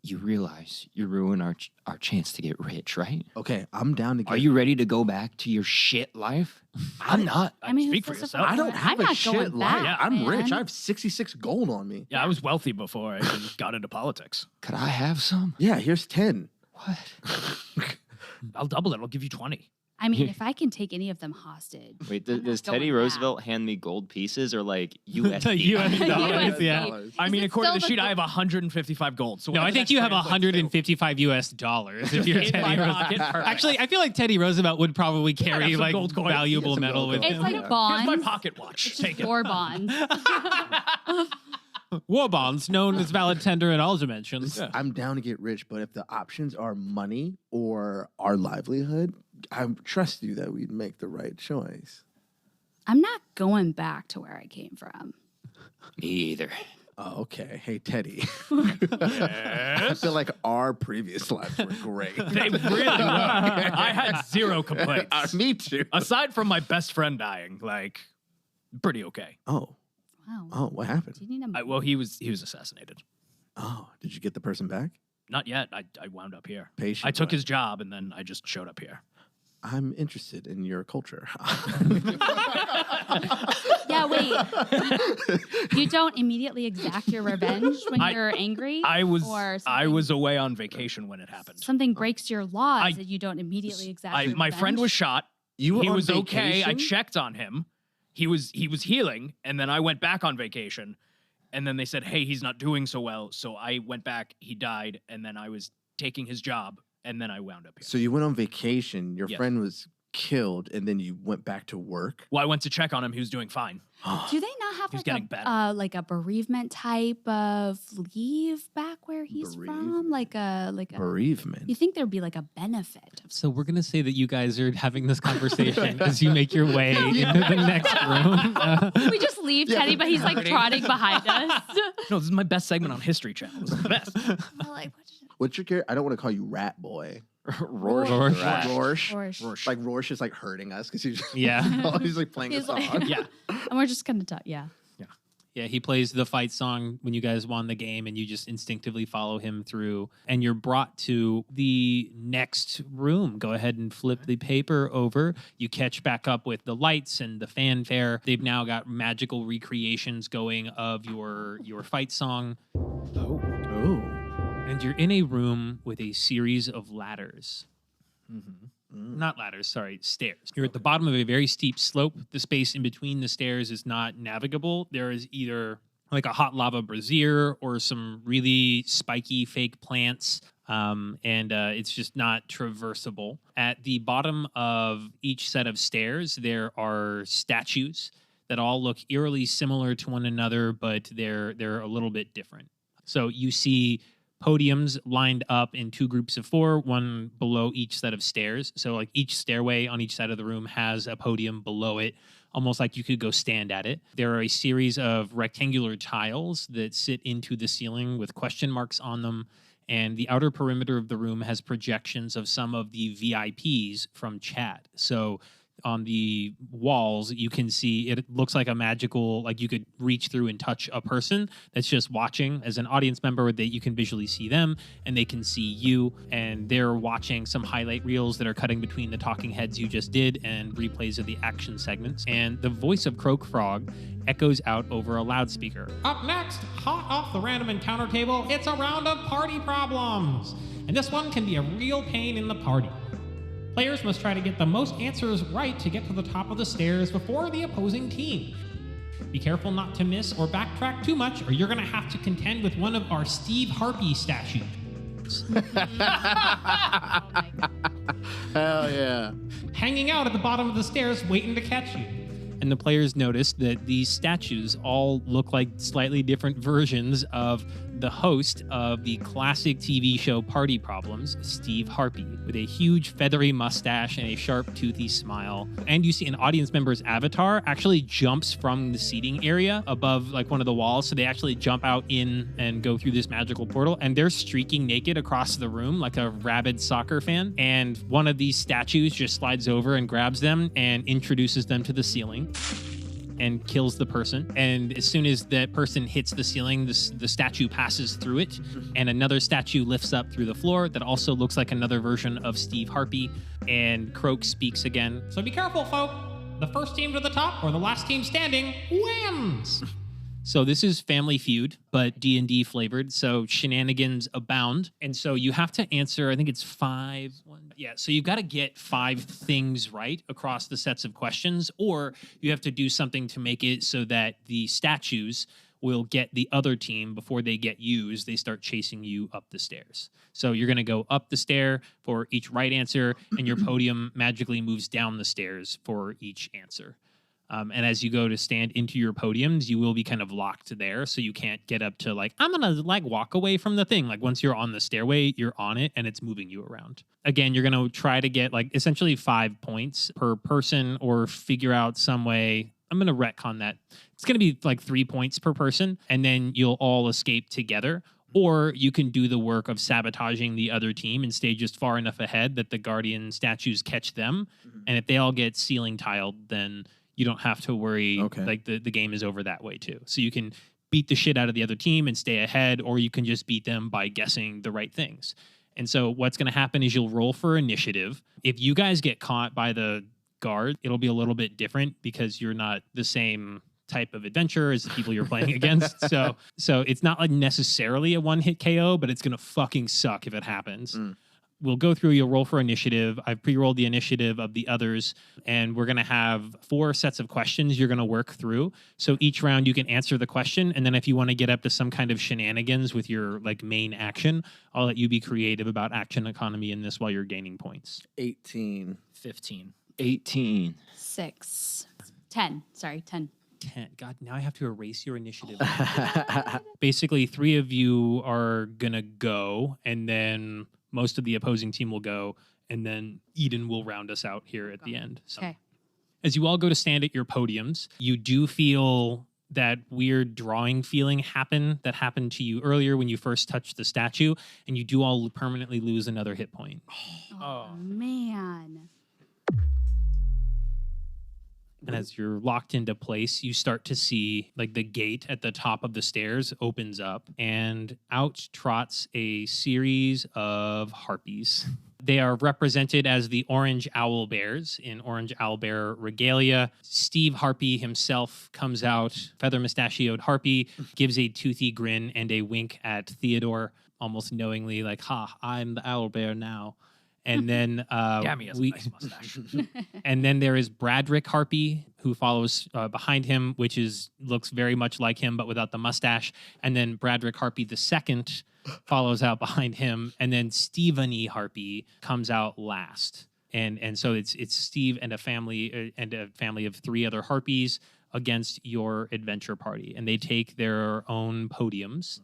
You realize you ruin our chance to get rich, right? Okay, I'm down to get. Are you ready to go back to your shit life? I'm not. I mean, Speak who's for supposed to yourself. I don't I'm have a not shit going life. back, I'm rich. man. I have 66 gold on me. Yeah, I was wealthy before I even got into politics. Could I have some? Yeah, here's 10. What? I'll double it. I'll give you 20. I mean, if I can take any of them hostage. Wait, I'm not does Teddy going back. Roosevelt hand me gold pieces or like USD? US dollars, USD. yeah. I Is mean, it according to the still sheet, the I have 155 gold. So No, I whatever think that you have translates to. $155 if you're In Teddy my Roosevelt. pocket, perfect. Actually, I feel like Teddy Roosevelt would probably have carry some like gold coins. valuable Yeah, some metal gold with coins. It's him. like Yeah. bonds. Here's my pocket watch. It's Take just it. war bonds. War bonds, known as valid tender in all dimensions. Yeah. I'm down to get rich, but if the options are money or our livelihood, I trust you that we'd make the right choice. I'm not going back to where I came from. Me either. Oh, okay. Hey, Teddy. I feel like our previous lives were great. They really were. I had zero complaints. Me too. Aside from my best friend dying, like, pretty okay. Oh, Wow. what happened? Do you need a Well, he was assassinated. Oh, did you get the person back? Not yet. I wound up here. Patient. I took way. his job and then I just showed up here. I'm interested in your culture. Yeah, wait. You don't immediately exact your revenge when you're angry? I was Or away on vacation when it happened. something breaks your laws I- and you don't immediately exact your My revenge? friend was shot. You were He on was okay. I vacation? checked on him. He was healing, and then I went back on vacation, and then they said, "Hey, he's not doing so well." So I went back. He died, and then I was taking his job, and then I wound up here. So you went on vacation. Your Yes. friend was killed, and then you went back to work. Well, I went to check on him. He was doing fine. Do they not have He's like getting better. like a bereavement type of leave back where he's from? Like a Bereavement. You think there'd be like a benefit of So we're going to say that you guys are having this conversation as you make your way into the next room. we just leave Teddy, but he's like trotting behind us. No, this is my best segment on History Channel. This is the best. We're like, What's your character? I don't want to call you Rat Boy. Rorsch. Rorsch. Rat. Rorsch. Like Rorsch is like hurting us because he's Yeah. he's like playing a He's song. like- Yeah. and we're just gonna talk. Yeah. Yeah, he plays the fight song when you guys won the game, and you just instinctively follow him through. And you're brought to the next room. Go ahead and flip the paper over. You catch back up with the lights and the fanfare. They've now got magical recreations going of your fight song. Oh. And you're in a room with a series of ladders. Not ladders, sorry, stairs. You're at the bottom of a very steep slope. The space in between the stairs is not navigable. There is either like a hot lava brazier or some really spiky fake plants. And it's just not traversable. At the bottom of each set of stairs, there are statues that all look eerily similar to one another, but they're a little bit different. So you see podiums lined up in two groups of four, one below each set of stairs. So like each stairway on each side of the room has a podium below it, almost like you could go stand at it. There are a series of rectangular tiles that sit into the ceiling with question marks on them. And the outer perimeter of the room has projections of some of the VIPs from chat. So on the walls, you can see it looks like a magical, like you could reach through and touch a person that's just watching. As an audience member, that you can visually see them and they can see you, and they're watching some highlight reels that are cutting between the talking heads you just did and replays of the action segments. And the voice of Croak Frog echoes out over a loudspeaker. Up next, hot off the random encounter table, it's a round of party problems. And this one can be a real pain in the party. Players must try to get the most answers right to get to the top of the stairs before the opposing team. Be careful not to miss or backtrack too much, or you're going to have to contend with one of our Steve Harpy statues. Hell yeah. Hanging out at the bottom of the stairs waiting to catch you. And the players notice that these statues all look like slightly different versions of the host of the classic TV show Party Problems, Steve Harpy, with a huge feathery mustache and a sharp, toothy smile. And you see an audience member's avatar actually jumps from the seating area above like one of the walls. So they actually jump out in and go through this magical portal, and they're streaking naked across the room like a rabid soccer fan. And one of these statues just slides over and grabs them and introduces them to the ceiling and kills the person. And as soon as that person hits the ceiling, the statue passes through it, and another statue lifts up through the floor that also looks like another version of Steve Harpy. And Croak speaks again. So be careful, folk. The first team to the top or the last team standing wins. So this is Family Feud, but D&D flavored, so shenanigans abound. And so you have to answer, I think it's 5. So you've got to get 5 things right across the sets of questions, or you have to do something to make it so that the statues will get the other team before they get used. They start chasing you up the stairs. So you're going to go up the stair for each right answer, and your podium magically moves down the stairs for each answer. And as you go to stand into your podiums, you will be kind of locked there. So you can't get up to like, I'm going to like walk away from the thing. Like once you're on the stairway, you're on it and it's moving you around. Again, you're going to try to get like essentially 5 points per person, or figure out some way. I'm going to retcon that. It's going to be like 3 points per person, and then you'll all escape together. Or you can do the work of sabotaging the other team and stay just far enough ahead that the Guardian statues catch them. And if they all get ceiling tiled, then you don't have to worry. Okay. Like the game is over that way too. So you can beat the shit out of the other team and stay ahead, or you can just beat them by guessing the right things. And so what's going to happen is you'll roll for initiative. If you guys get caught by the guard, it'll be a little bit different because you're not the same type of adventure as the people you're playing against. So it's not like necessarily a one-hit KO, but it's going to fucking suck if it happens. We'll go through, you'll roll for initiative. I've pre-rolled the initiative of the others, and we're going to have 4 sets of questions you're going to work through. So each round you can answer the question, and then if you want to get up to some kind of shenanigans with your like main action, I'll let you be creative about action economy in this while you're gaining points. 18. 15. 18. 6. 10. Sorry, 10. 10. God, now I have to erase your initiative. Basically, 3 of you are going to go, and then most of the opposing team will go, and then Eden will round us out here at the end. So, Okay. as you all go to stand at your podiums, you do feel that weird drawing feeling that happened to you earlier when you first touched the statue, and you do all permanently lose another hit point. Oh, man. And as you're locked into place, you start to see like the gate at the top of the stairs opens up, and out trots a series of harpies. They are represented as the orange owl bears in orange owl bear regalia. Steve Harpy himself comes out, feather mustachioed harpy, gives a toothy grin and a wink at Theodore, almost knowingly like, ha, I'm the owl bear now. And then Damn, he has a nice mustache. and then there is Bradrick Harpy, who follows behind him, which looks very much like him, but without the mustache. And then Bradrick Harpy II follows out behind him. And then Stephen E. Harpy comes out last. And so it's Steve and a family of 3 other harpies against your adventure party. And they take their own podiums.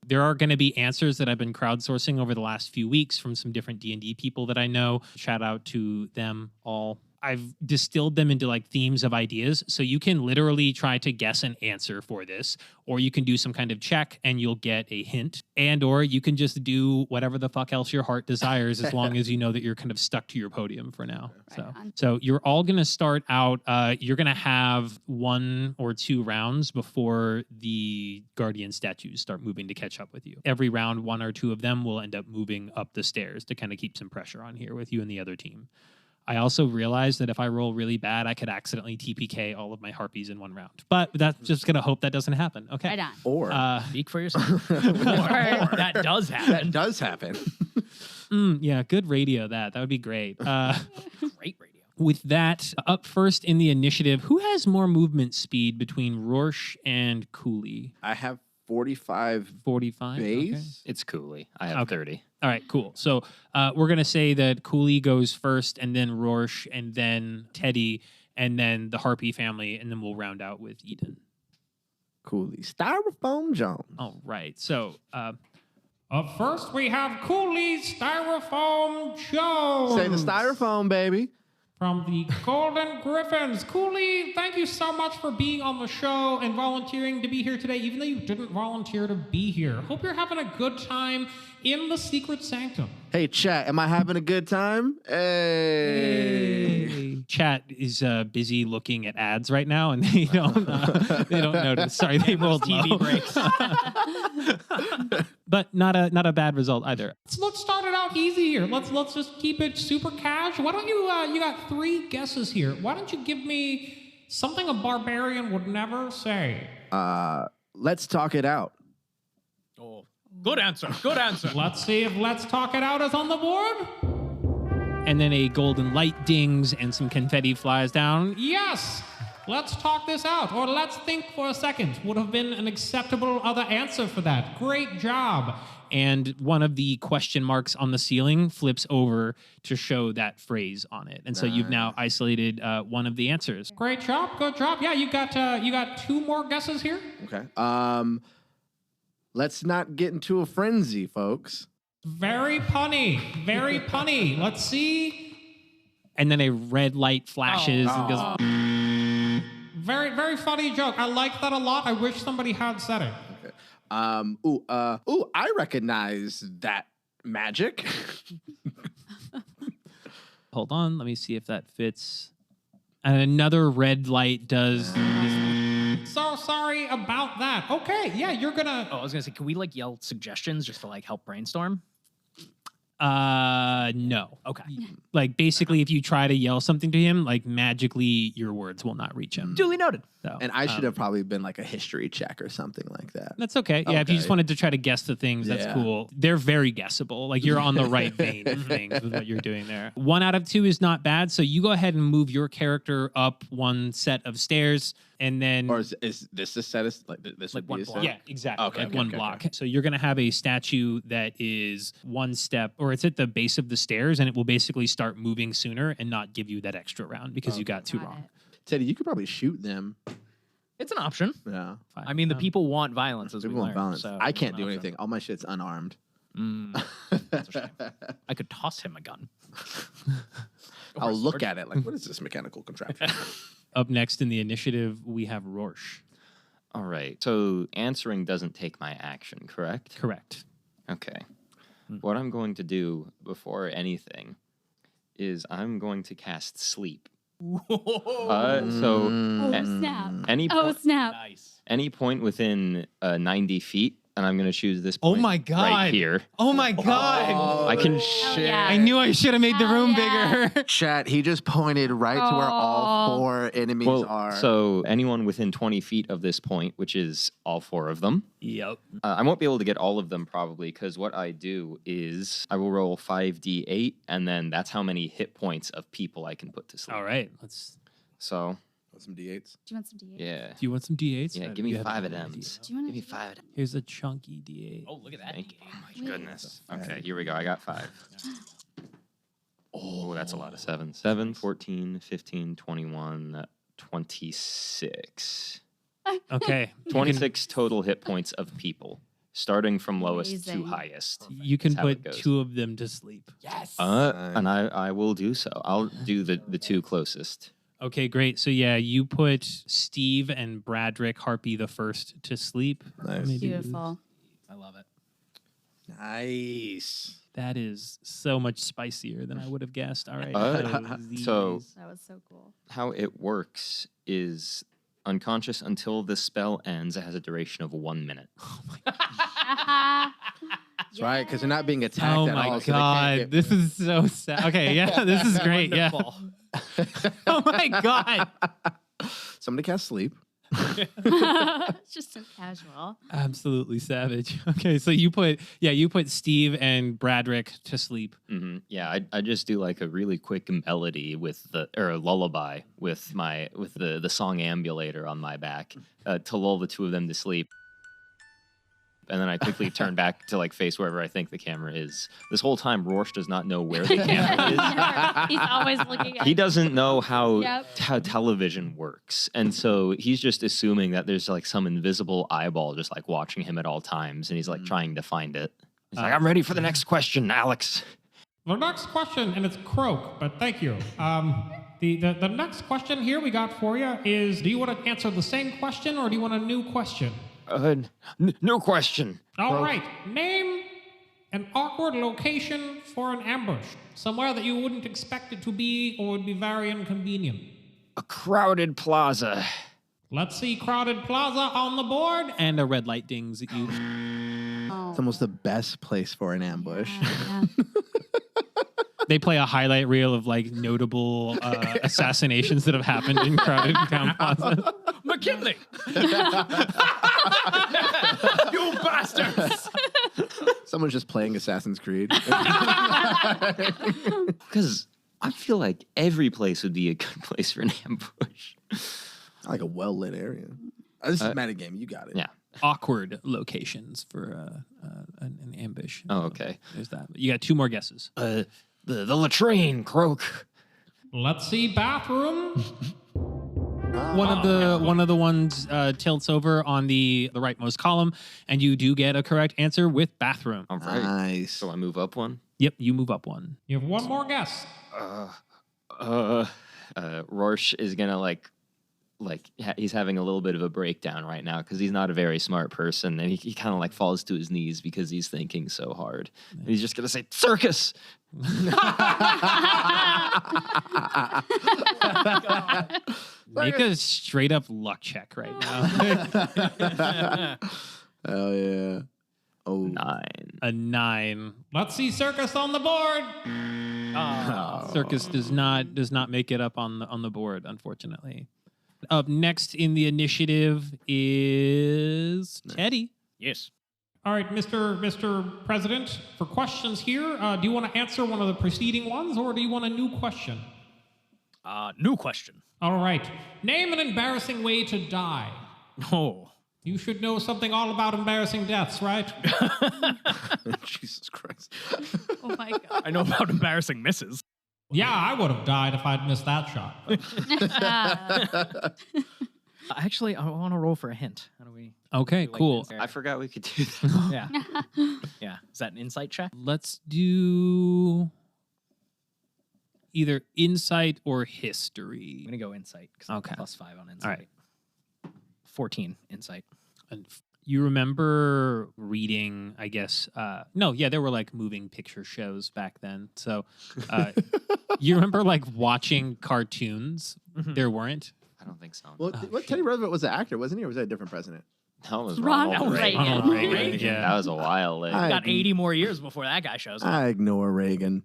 There are going to be answers that I've been crowdsourcing over the last few weeks from some different D&D people that I know. Shout out to them all. I've distilled them into like themes of ideas. So you can literally try to guess an answer for this, or you can do some kind of check and you'll get a hint, and or you can just do whatever the fuck else your heart desires as long as you know that you're kind of stuck to your podium for now. So you're all going to start out, you're going to have 1 or 2 rounds before the guardian statues start moving to catch up with you. Every round, 1 or 2 of them will end up moving up the stairs to kind of keep some pressure on here with you and the other team. I also realized that if I roll really bad, I could accidentally TPK all of my harpies in 1 round. But that's just going to hope that doesn't happen. Okay. Right on. Or Speak for yourself. Or that does happen. that does happen. Yeah, good radio that. That would be great. Great radio. With that, up first in the initiative, who has more movement speed between Rorsche and Coolie? I have 45 45? base. Okay. It's Coolie. I have 30. All right, cool. So we're going to say that Coolie goes first, and then Rorsche, and then Teddy, and then the Harpy family, and then we'll round out with Eden. Coolie. Styrofoam Jones. All right. So Up first, we have Coolie Styrofoam Jones. Say the styrofoam, baby. From the Golden Gryphons. Coolie, thank you so much for being on the show and volunteering to be here today, even though you didn't volunteer to be here. Hope you're having a good time in the Secret Sanctum. Hey, chat, am I having a good time? Hey. chat is busy looking at ads right now, and they don't notice. Sorry, they rolled TV low. breaks. But not a bad result either. So let's start it out easy here. Let's just keep it super cash. Why don't you you got 3 guesses here. Why don't you give me something a barbarian would never say? Let's talk it out. Oh, good answer. Good answer. Let's see if Let's Talk It Out is on the board. And then a golden light dings and some confetti flies down. Yes! Let's talk this out, or let's think for a second. Would have been an acceptable other answer for that. Great job. And one of the question marks on the ceiling flips over to show that phrase on it. And so you've now isolated one of the answers. Great job. Good job. Yeah, you got 2 more guesses here. Okay. Let's not get into a frenzy, folks. Very punny. Very punny. Let's see. And then a red light flashes and goes. Very, very funny joke. I like that a lot. I wish somebody had said it. Okay. I recognize that magic. Hold on, let me see if that fits. And another red light does. So sorry about that. Okay, yeah, you're gonna. Oh, I was gonna say, can we like yell suggestions just to like help brainstorm? No. Okay. Like basically, if you try to yell something to him, like magically your words will not reach him. Duly noted. So, And I should have probably been like a history check or something like that. That's okay. Yeah, if you just Okay. wanted to try to guess the things, that's Yeah. cool. They're very guessable. Like you're on the right vein of things with what you're doing there. 1 out of 2 is not bad. So you go ahead and move your character up 1 set of stairs, and then Or is this a set of like this Like would one be a block. set? yeah, exactly. Okay, like okay, 1 okay, block. okay. So you're gonna have a statue that is 1 step, or it's at the base of the stairs, and it will basically start moving sooner and not give you that extra round because you got 2 Got wrong. it. Teddy, you could probably shoot them. It's an option. Yeah. Fine. I mean, the people want violence, as People we want learned. violence. So I it's can't an do option. anything. All my shit's unarmed. That's a shame. I could toss him a gun. I'll look at it like, what is this mechanical contraption? Up next in the initiative, we have Rorsche. All right. So answering doesn't take my action, correct? Correct. Okay. What I'm going to do before anything is I'm going to cast sleep. So Oh, a- snap. any Oh, snap. Nice. any point within 90 feet, and I'm going to choose this point my God. right here. Oh my God. I can. yeah. I knew I should have made the Hell room yeah. bigger. Chat, he just pointed right to where all Oh. 4 enemies Well, are. so anyone within 20 feet of this point, which is all 4 of them, Yep. I won't be able to get all of them probably because what I do is I will roll 5d8, and then that's how many hit points of people I can put to sleep. All right. Let's. So some D8s. Do you want some D8? yeah, Do you want some D8s? yeah. Or Give do you me have 5 of no them. idea? Do you wanna Give me do 5 of them. Here's a chunky D8. Oh, look at that. Thank you. Oh my Wait. goodness. Okay, here we go. I got 5. Oh, that's a lot of 7. 7, 14, 15, 21, 26. Okay. 26 total hit points of people, starting from lowest to Amazing. highest. You can That's how it put goes. 2 of them to sleep. Yes. And I will do so. I'll do the 2 closest. Okay, great. So yeah, you put Steve and Bradrick Harpy the first to sleep. Nice. Maybe- Beautiful. I love it. Nice. That is so much spicier than I would have guessed. All right. So- these- That was so cool. How it works is unconscious until the spell ends. It has a duration of 1 minute. That's right, because they're not being attacked Oh at my all. so they can't God. get- This is so sad. Okay, yeah, this is great. Yeah. Wonderful. Oh my God. Somebody cast sleep. It's just so casual. Absolutely savage. Okay, so you put Steve and Bradrick to sleep. Yeah, I just do like a really quick melody with a lullaby with the song ambulator on my back to lull the 2 of them to sleep. And then I quickly turn back to like face wherever I think the camera is. This whole time, Rorsche does not know where the camera is. He's always looking at He doesn't know how Yep. how television works, and so he's just assuming that there's like some invisible eyeball just like watching him at all times, and he's like trying to find it. He's like, "I'm ready for the next question, Alex." The next question, and it's croak, but thank you. The next question here we got for you is: do you want to answer the same question or do you want a new question? No question. All right. Name an awkward location for an ambush. Somewhere that you wouldn't expect it to be or would be very inconvenient. A crowded plaza. Let's see crowded plaza on the board. And a red light dings at you. It's almost the best place for an ambush. Yeah. They play a highlight reel of like notable assassinations that have happened in crowded town plaza. McKinley! You bastards! Someone's just playing Assassin's Creed. Because I feel like every place would be a good place for an ambush. I like a well-lit area. This is a metagame. You got it. Yeah. Awkward locations for an ambush. Oh, okay. There's that. You got 2 more guesses. The latrine, Croak. Let's see bathroom. One of the ones tilts over on the rightmost column, and you do get a correct answer with bathroom. All right. Nice. So I move up one. Yep, you move up 1. You have 1 more guess. Rorsche is gonna he's having a little bit of a breakdown right now because he's not a very smart person, and he kind of like falls to his knees because he's thinking so hard. And he's just gonna say circus. Make a straight up luck check right now. Hell yeah. Oh. 9. A 9. Let's see circus on the board. Circus does not make it up on the board, unfortunately. Up next in the initiative is Teddy. Yes. All right, Mr. President, for questions here, do you want to answer one of the preceding ones, or do you want a new question? New question. All right. Name an embarrassing way to die. Oh. You should know something all about embarrassing deaths, right? Jesus Christ. Oh my god. I know about embarrassing misses. Yeah, I would have died if I'd missed that shot. Actually, I want to roll for a hint. How do we? Okay, like cool. this? I forgot we could do that. Yeah. Yeah. Is that an insight check? Let's do either insight or history. I'm going to go insight. 'Cause Okay. I'm +5 on insight. All right. 14 insight. And you remember reading, I guess, there were like moving picture shows back then. So you remember like watching cartoons? Mhm. There weren't? I don't think so. Well, Teddy Roosevelt was the actor, wasn't he? Or was that a different president? That was Ronald Reagan. Reagan. Ronald Reagan, yeah. That was a while later. I- Got 80 more years before that guy shows up. I ignore Reagan.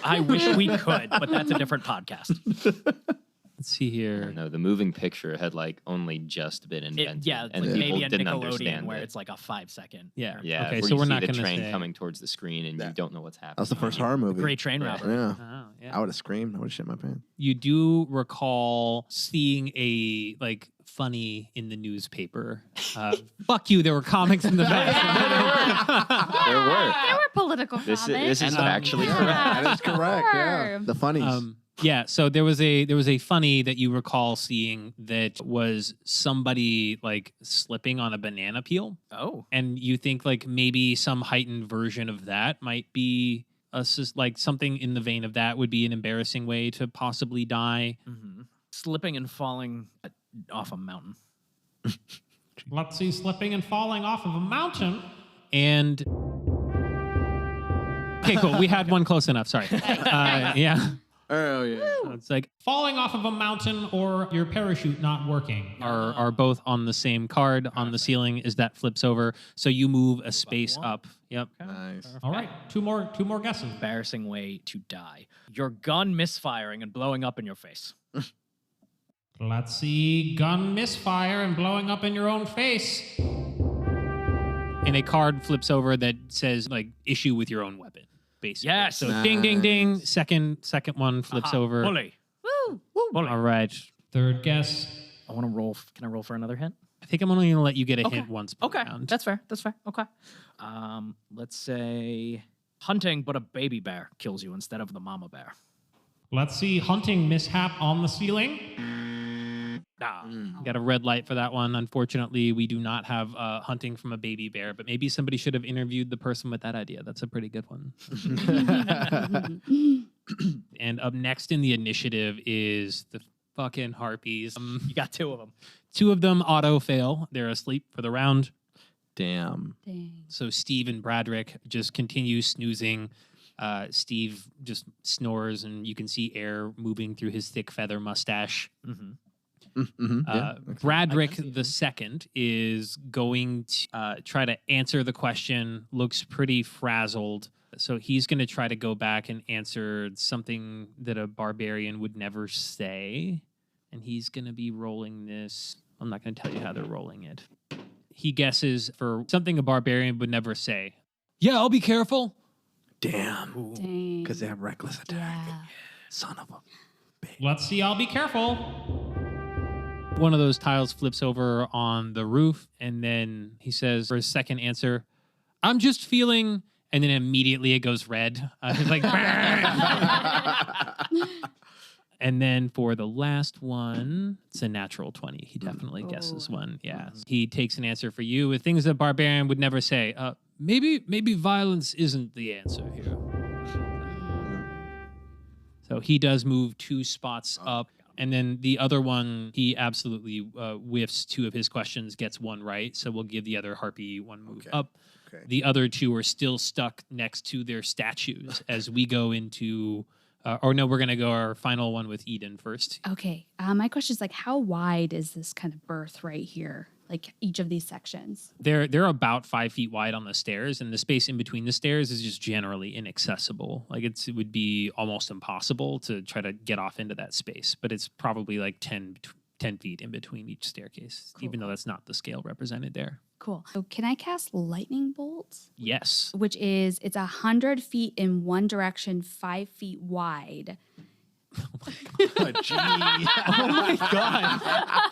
I wish we could, but that's a different podcast. Let's see here. No, the moving picture had like only just been invented. Yeah, it's and like people maybe a didn't Nickelodeon understand where it. it's like a 5-second. Yeah. Yeah, Okay, where so you we're see not the going to train say. coming towards the screen and Yeah. you don't know what's happening. That was the first horror movie. Great train Yeah. robbery. Yeah. Oh, yeah. I would have screamed. I would have shit my pants. You do recall seeing a like funny in the newspaper. Fuck you, there were comics in the back. There were. There were political This comments. is And, actually yeah. correct. That is correct. Yeah. Sure. The funnies. Yeah, so there was a funny that you recall seeing that was somebody like slipping on a banana peel, Oh. and you think like maybe some heightened version of that might be like something in the vein of that would be an embarrassing way to possibly die. Mm-hmm. Slipping and falling off a mountain. Let's see slipping and falling off of a mountain. And okay, cool. We had one close enough. Sorry. Yeah, Oh yeah. it's like Falling off of a mountain or your parachute not working. are both on the same card on the ceiling as that flips over. So you move a space one. up. Yep. Nice. All right, two more guesses. Embarrassing way to die. Your gun misfiring and blowing up in your face. Let's see gun misfire and blowing up in your own face. And a card flips over that says like issue with your own weapon, basically. Yes. So ding, ding, ding. Nice. Second one flips Aha. over. Bully. Woo. All right. Third guess. I want to roll. Can I roll for another hint? I think I'm only going to let you get a Okay. hint once per Okay. round. That's fair. That's fair. Okay. Let's say hunting, but a baby bear kills you instead of the mama bear. Let's see hunting mishap on the ceiling. Ah. Got a red light for that one. Unfortunately, we do not have hunting from a baby bear, but maybe somebody should have interviewed the person with that idea. That's a pretty good one. And up next in the initiative is the fucking harpies. You got 2 of them. 2 of them auto fail. They're asleep for the round. Damn. Dang. So Steve and Bradrick just continue snoozing. Steve just snores, and you can see air moving through his thick feather mustache. Mm-hmm. Bradrick the second is going to try to answer the question. Looks pretty frazzled. So he's going to try to go back and answer something that a barbarian would never say. And he's going to be rolling this. I'm not going to tell you how they're rolling it. He guesses for something a barbarian would never say. Yeah, I'll be careful. Damn. Dang. Because they have reckless attack. Yeah. Son of a. Let's see, I'll be careful. One of those tiles flips over on the roof, and then he says for his second answer, I'm just feeling, and then immediately it goes red. It's like, and then for the last one, it's a natural 20. He definitely guesses one. Yeah. He takes an answer for you with things that barbarian would never say. Maybe violence isn't the answer here. So he does move 2 spots up. And then the other one, he absolutely whiffs 2 of his questions, gets 1 right. So we'll give the other harpy 1 move up. Okay. The other 2 are still stuck next to their statues as we go into, we're going to go our final one with Eden first. Okay. My question is like, how wide is this kind of berth right here? like each of these sections? They're about 5 feet wide on the stairs, and the space in between the stairs is just generally inaccessible. Like it would be almost impossible to try to get off into that space, but it's probably like 10 feet in between each staircase, Cool. even though that's not the scale represented there. Cool. So can I cast lightning bolts? Yes. Which is, it's 100 feet in one direction, 5 feet wide. Oh, gee. Oh my God.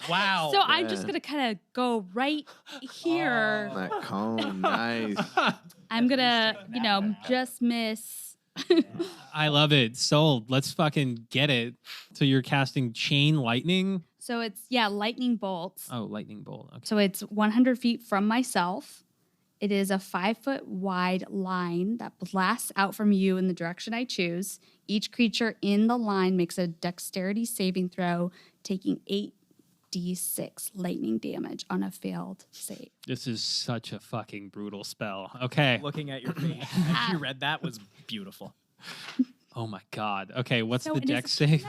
Wow. So I'm just going to kind of go right here. That cone, nice. I'm going to, just miss. I love it. Sold. Let's fucking get it. So you're casting chain lightning? So it's, lightning bolts. Oh, lightning bolt. Okay. So it's 100 feet from myself. It is a 5 foot wide line that blasts out from you in the direction I choose. Each creature in the line makes a dexterity saving throw, taking 8d6 lightning damage on a failed save. This is such a fucking brutal spell. Okay. Looking at your face as you read that was beautiful. Oh my God. Okay, what's So, the and dex is- save?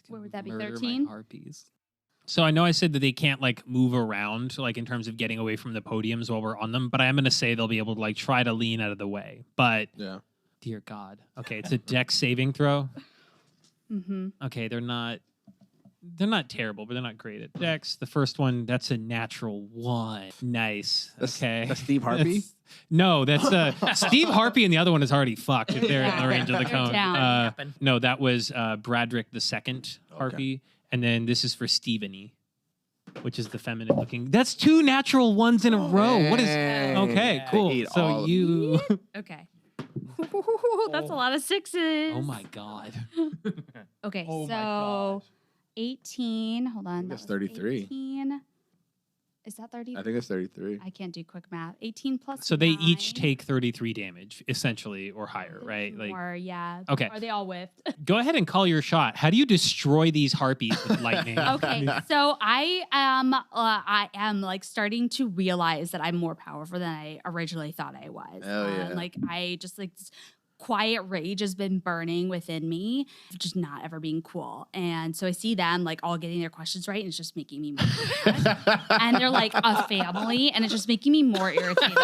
Where would that be, Murder my 13? harpies. So I know I said that they can't like move around like in terms of getting away from the podiums while we're on them, but I am going to say they'll be able to like try to lean out of the way. But Yeah. dear God. Okay, it's a dex saving throw. Mm-hmm. Okay, they're not terrible, but they're not great at dex. The first one, that's a natural 1. Nice. Okay. That's Steve Harpy? No, that's Steve Harpy, and the other one is already fucked if they're in the range of the They're cone. down. No, that was Bradrick the second Harpy, and then this is for Stephanie, which is the feminine looking. That's 2 natural 1s in a row. What is? Dang. Okay, They cool. eat So all of you. Okay. That's a lot of 6s. Oh my God. Okay, Oh my so God. 18. Hold on. think that's that was 33. 18. Is that 30? I think it's 33. I can't do quick math. 18 plus. So they each 9. take 33 damage, essentially, or higher, right? Like, More, yeah. Okay. Are they all whiffed? go ahead and call your shot. How do you destroy these harpies with lightning? Okay, so I am like starting to realize that I'm more powerful than I originally thought I was. Hell yeah. Like I just like this quiet rage has been burning within me, just not ever being cool. And so I see them like all getting their questions right, and it's just making me more mad. And they're like a family, and it's just making me more irritated.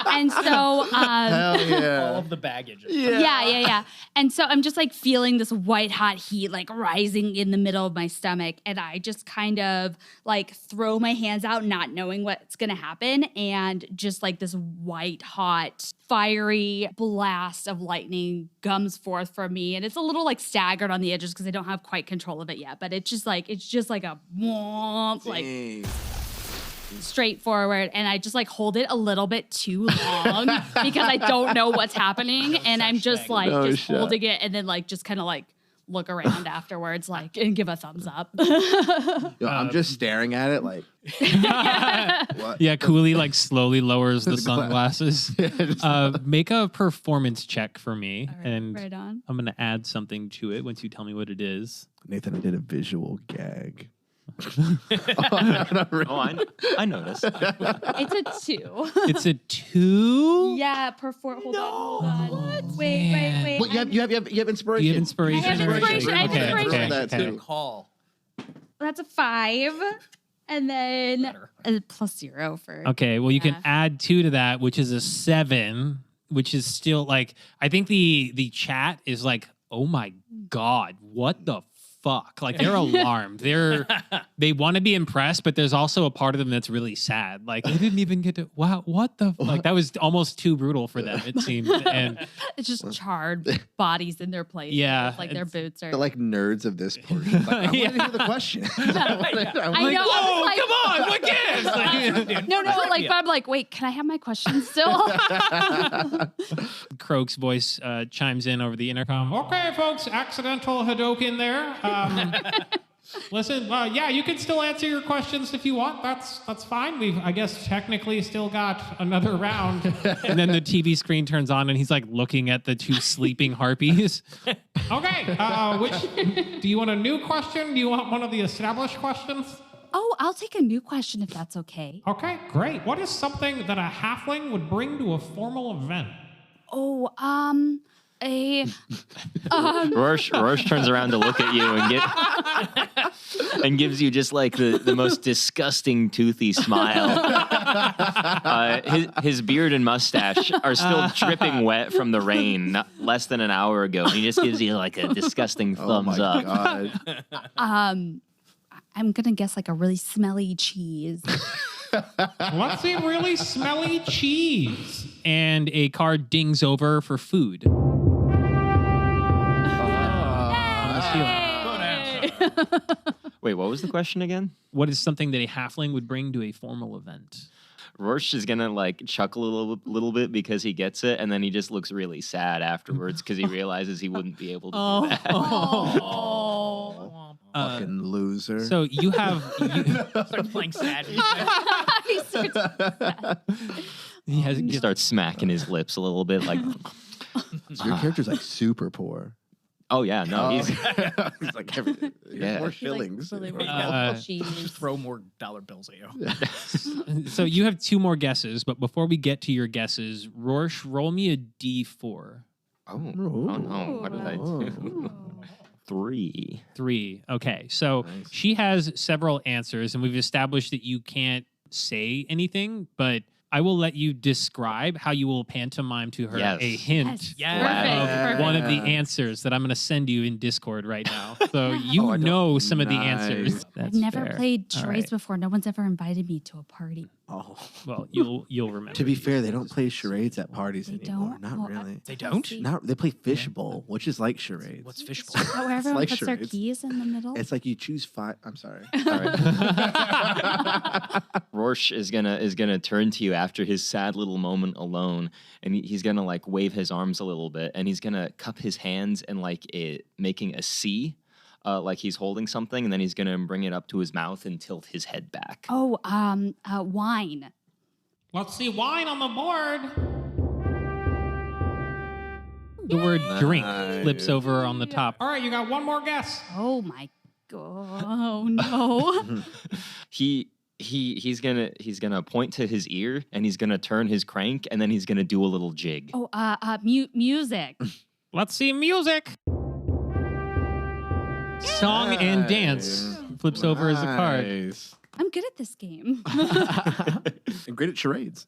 And so Hell yeah. All of the baggage. yeah. And so I'm just like feeling this white hot heat like rising in the middle of my stomach. And I just kind of like throw my hands out, not knowing what's going to happen. And just like this white hot, fiery blast of lightning comes forth from me. And it's a little like staggered on the edges because I don't have quite control of it yet. But it's just like a womp, like Dang. straightforward, and I just like hold it a little bit too long because I don't know what's happening, and I'm just like No just shot. holding it and then like just kind of like look around afterwards like and give a thumbs up. Yo, I'm just staring at it like, what? Yeah, Coolie like slowly lowers the sunglasses. Just- Make a performance check for me, All right, and right on. I'm gonna add something to it once you tell me what it is. Nathan, I did a visual gag. Oh, I noticed. It's a 2. It's a 2. Yeah, hold on. Wait. Well, you have inspiration. You have inspiration. I have inspiration, I have Okay, inspiration. okay, That okay. too. Good call. That's a 5, and then Better. plus 0 for Okay, well you can math. add 2 to that, which is a 7, which is still like I think the chat is like, oh my God, what the fuck? Like they're alarmed. They want to be impressed, but there's also a part of them that's really sad. Like they didn't even get to wow, what the like that was almost too brutal for them, it seemed. And It's just charred bodies in their place. Yeah, It's like their boots are. They're like nerds of this portion. Like, I want to hear the question. I know. whoa, I was like, come on, what gives? Like, No, like, but I'm like, wait, can I have my questions still? Croak's voice chimes in over the intercom. Okay, folks, accidental Hadoken there. Listen, yeah, you can still answer your questions if you want. That's fine. We've, I guess, technically still got another round. And then the TV screen turns on and he's like looking at the 2 sleeping harpies. Okay, which do you want a new question? Do you want one of the established questions? Oh, I'll take a new question if that's okay. Okay, great. What is something that a halfling would bring to a formal event? Oh, Rorsche turns around to look at you and and gives you just like the most disgusting toothy smile. His beard and mustache are still dripping wet from the rain less than an hour ago. And he just gives you like a disgusting thumbs up. God. I'm gonna guess like a really smelly cheese. What's a really smelly cheese? And a card dings over for food. Wait, what was the question again? What is something that a halfling would bring to a formal event? Rorsche is gonna like chuckle a little bit because he gets it, and then he just looks really sad afterwards because he realizes he wouldn't be able to do that. Fucking loser. So you have... Start playing sad. He starts smacking his lips a little bit, like. So your character's like super poor. Oh yeah, no, he's He's like everything. Yeah. More shillings. Really cheese. Just throw more dollar bills at you. So you have 2 more guesses, but before we get to your guesses, Rorsche, roll me a D4. oh no, what did I do? Ooh. 3. 3. Okay, so Nice. she has several answers, and we've established that you can't say anything, but I will let you describe how you will pantomime to her Yes. a hint Yeah. of one of the answers that I'm going to send you in Discord right now. So you Oh, I don't- know some of the Nice. answers. I've That's never fair. played All charades right. before. No one's ever invited me to a party. Oh. Well, you'll remember. To be fair, they don't play charades at parties They anymore. don't? Not Oh, really. They don't? See? Not they play fishbowl, which is like charades. What's fishbowl? Oh, where everyone like puts their charades. keys in the middle. It's like you choose 5. I'm sorry. All right. Rorsche is gonna turn to you after his sad little moment alone, and he's gonna like wave his arms a little bit, and he's gonna cup his hands and like making a C, like he's holding something, and then he's gonna bring it up to his mouth and tilt his head back. Oh, wine. Let's see wine on the board. The word drink flips Nice. over on the top. All right, you got one more guess. Oh my god. Oh no. He's gonna point to his ear, and he's gonna turn his crank, and then he's gonna do a little jig. Oh, music. Let's see music. Song and dance flips over as a card. Nice. I'm good at this game. And great at charades.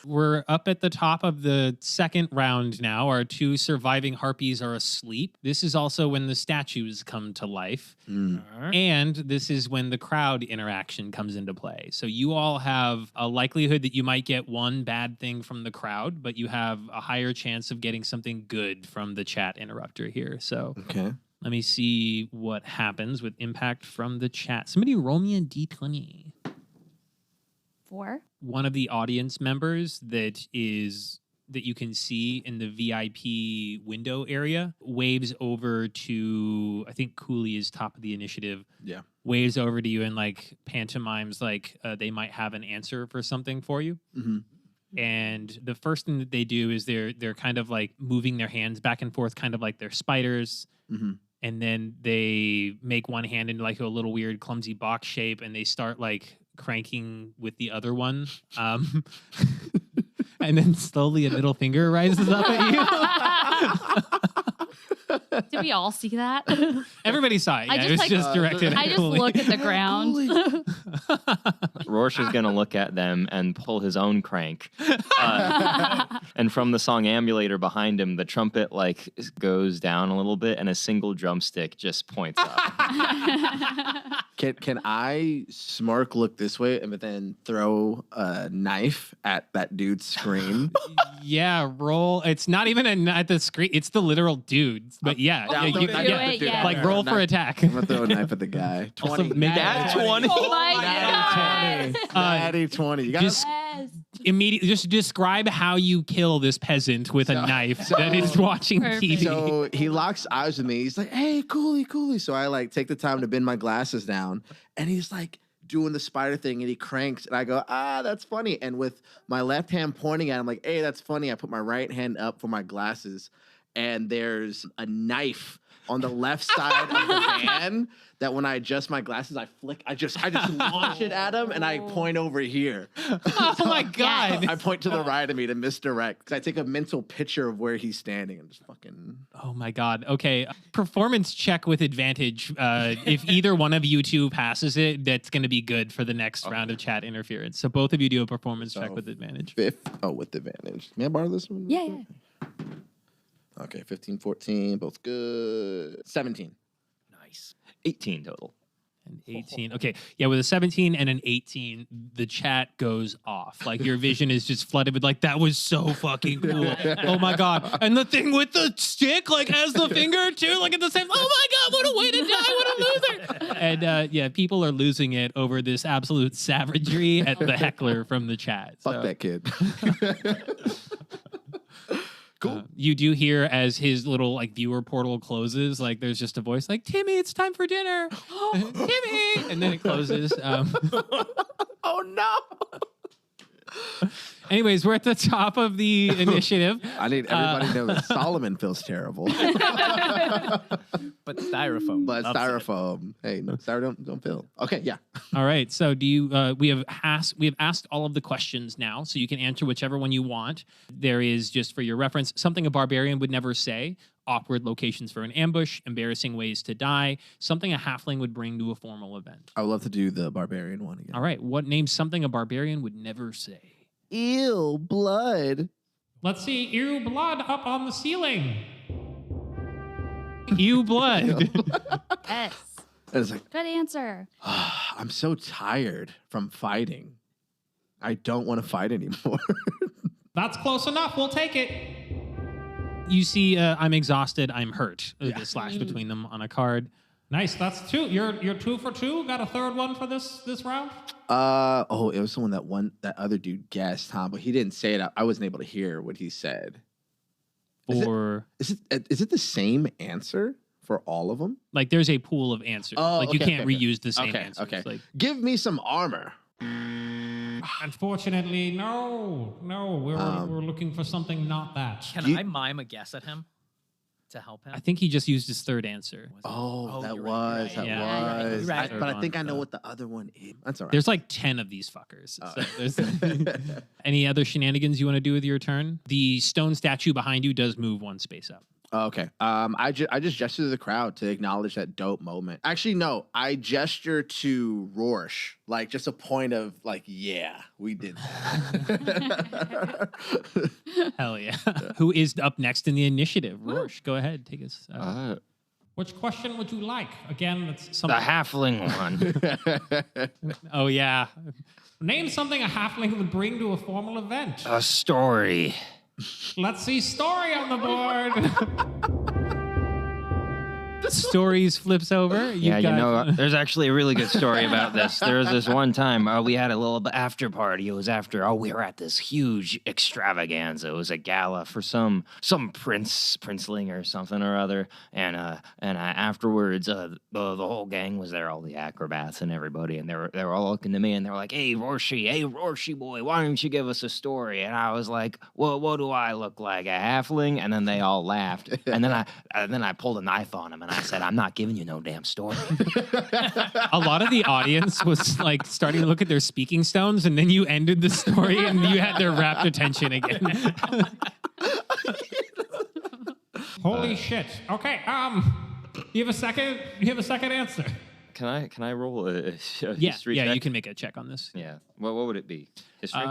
We're up at the top of the second round now. Our 2 surviving harpies are asleep. This is also when the statues come to life. And this is when the crowd interaction comes into play. So you all have a likelihood that you might get one bad thing from the crowd, but you have a higher chance of getting something good from the chat interrupter here. So Okay. let me see what happens with impact from the chat. Somebody roll me a D20. 4. One of the audience members that you can see in the VIP window area waves over to, I think Coolie is top of the initiative. Yeah. Waves over to you and like pantomimes like they might have an answer for something for you. Mm-hmm. And the first thing that they do is they're kind of like moving their hands back and forth, kind of like they're spiders. Mm-hmm. And then they make one hand into like a little weird clumsy box shape, and they start like cranking with the other one. And then slowly a middle finger rises up at you. Did we all see that? Everybody saw it. Yeah, I it just, was like, just directed I at just Coolie. look at the ground. Rorsche is gonna look at them and pull his own crank. And from the song Ambulator behind him, the trumpet like goes down a little bit, and a single drumstick just points up. Can I smirk look this way and then throw a knife at that dude's screen? Yeah, roll. It's not even at the screen. It's the literal dude. But yeah, Yeah, you, I'll throw a knife do at the it, dude. yeah. like roll for attack. I'm gonna throw a knife at the guy. Also, 20. make Nat 20. Oh my Natty 20. Natty 20. You got just- Yes. Immediately, just describe how you kill this peasant with a knife that is watching Perfect. TV. So he locks eyes with me. He's like, "Hey, Coolie." So I like take the time to bend my glasses down, and he's like doing the spider thing, and he cranks, and I go, that's funny. And with my left hand pointing at him, like, "Hey, that's funny." I put my right hand up for my glasses, and there's a knife on the left side of the van that when I adjust my glasses, I just launch it at him and I point over here. Oh my God. I point to the right of me to misdirect because I take a mental picture of where he's standing and just fucking. Oh my God. Okay. Performance check with advantage. If either one of you two passes it, that's going to be good for the next round of chat interference. So both of you do a performance check with advantage. With advantage. May I borrow this one? Yeah. Okay, 15, 14, both good. 17. Nice. 18 total. And 18. Okay. Yeah, with a 17 and an 18, the chat goes off. Like your vision is just flooded with like, that was so fucking cool. Oh my God. And the thing with the stick, like as the finger too, like at the same, oh my God, what a way to die, what a loser. And yeah, people are losing it over this absolute savagery at the heckler from the chat. Fuck that kid. Cool. You do hear as his little like viewer portal closes, like there's just a voice like, Timmy, it's time for dinner. Timmy. And then it closes. Oh no. Anyways, we're at the top of the initiative. I need everybody to know that Solomon feels terrible. But styrofoam. But loves it. styrofoam. Hey, no, styrofoam don't feel. Okay, yeah. All right. So do you we have asked all of the questions now, so you can answer whichever one you want. There is, just for your reference, something a barbarian would never say, awkward locations for an ambush, embarrassing ways to die, something a halfling would bring to a formal event. I would love to do the barbarian one again. All right. What names something a barbarian would never say? Ew, blood. Let's see. Ew, blood up on the ceiling. Ew, blood. Yes. And it's like, Good answer. I'm so tired from fighting. I don't want to fight anymore. That's close enough. We'll take it. You see, I'm exhausted. I'm hurt. The slash between them on a card. Nice. That's two. You're 2 for 2. Got a third one for this round? It was someone that other dude guessed, huh? But he didn't say it. I wasn't able to hear what he said. Is it the same answer for all of them? Like there's a pool of answers. You can't reuse the same answers. Okay. Like, give me some armor. unfortunately, no. We're looking for something not that. Can I mime a guess at him to help him? I think he just used his third answer. That you're was. right. You're right. But I think I know what the other one is. That's all right. There's like 10 of these fuckers. So there's any other shenanigans you want to do with your turn? The stone statue behind you does move 1 space up. Okay. I just gesture to the crowd to acknowledge that dope moment. Actually, no. I gesture to Rorsche, like just a point of like, yeah, we did that. Hell yeah. Who is up next in the initiative? Rorsche, go ahead. Take us. Which question would you like? Again, it's something. The halfling one. Oh, yeah. Name something a halfling would bring to a formal event. A story. Let's see story on the board. Stories flips over. There's actually a really good story about this. There was this one time we had a little after party. It was after we were at this huge extravaganza. It was a gala for some princeling or something or other. And afterwards, the whole gang was there, all the acrobats and everybody, and they were all looking to me and they were like, "Hey Rorsche boy, why don't you give us a story?" And I was like, "Well, what do I look like, a halfling?" And then they all laughed. And then I pulled a knife on him and I said, "I'm not giving you no damn story." A lot of the audience was like starting to look at their speaking stones, and then you ended the story and you had their rapt attention again. Holy shit. Okay, you have a second answer. Can I roll a history Yeah, check? you can make a check on this. Yeah. What would it be? History?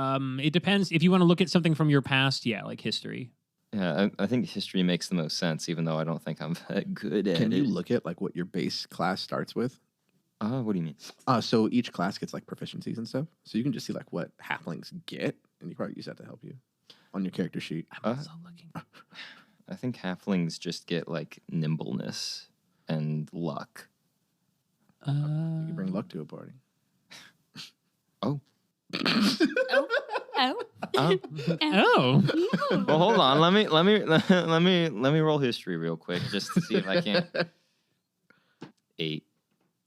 It depends. If you want to look at something from your past, yeah, like history. Yeah, I think history makes the most sense, even though I don't think I'm that good at it. Can you look at like what your base class starts with? What do you mean? So each class gets like proficiencies and stuff. So you can just see like what halflings get, and you probably use that to help you on your character sheet. I'm also looking. I think halflings just get like nimbleness and luck. You can bring luck to a party. Oh. Oh. Oh. Well, hold on. Let me roll history real quick just to see if I can. 8.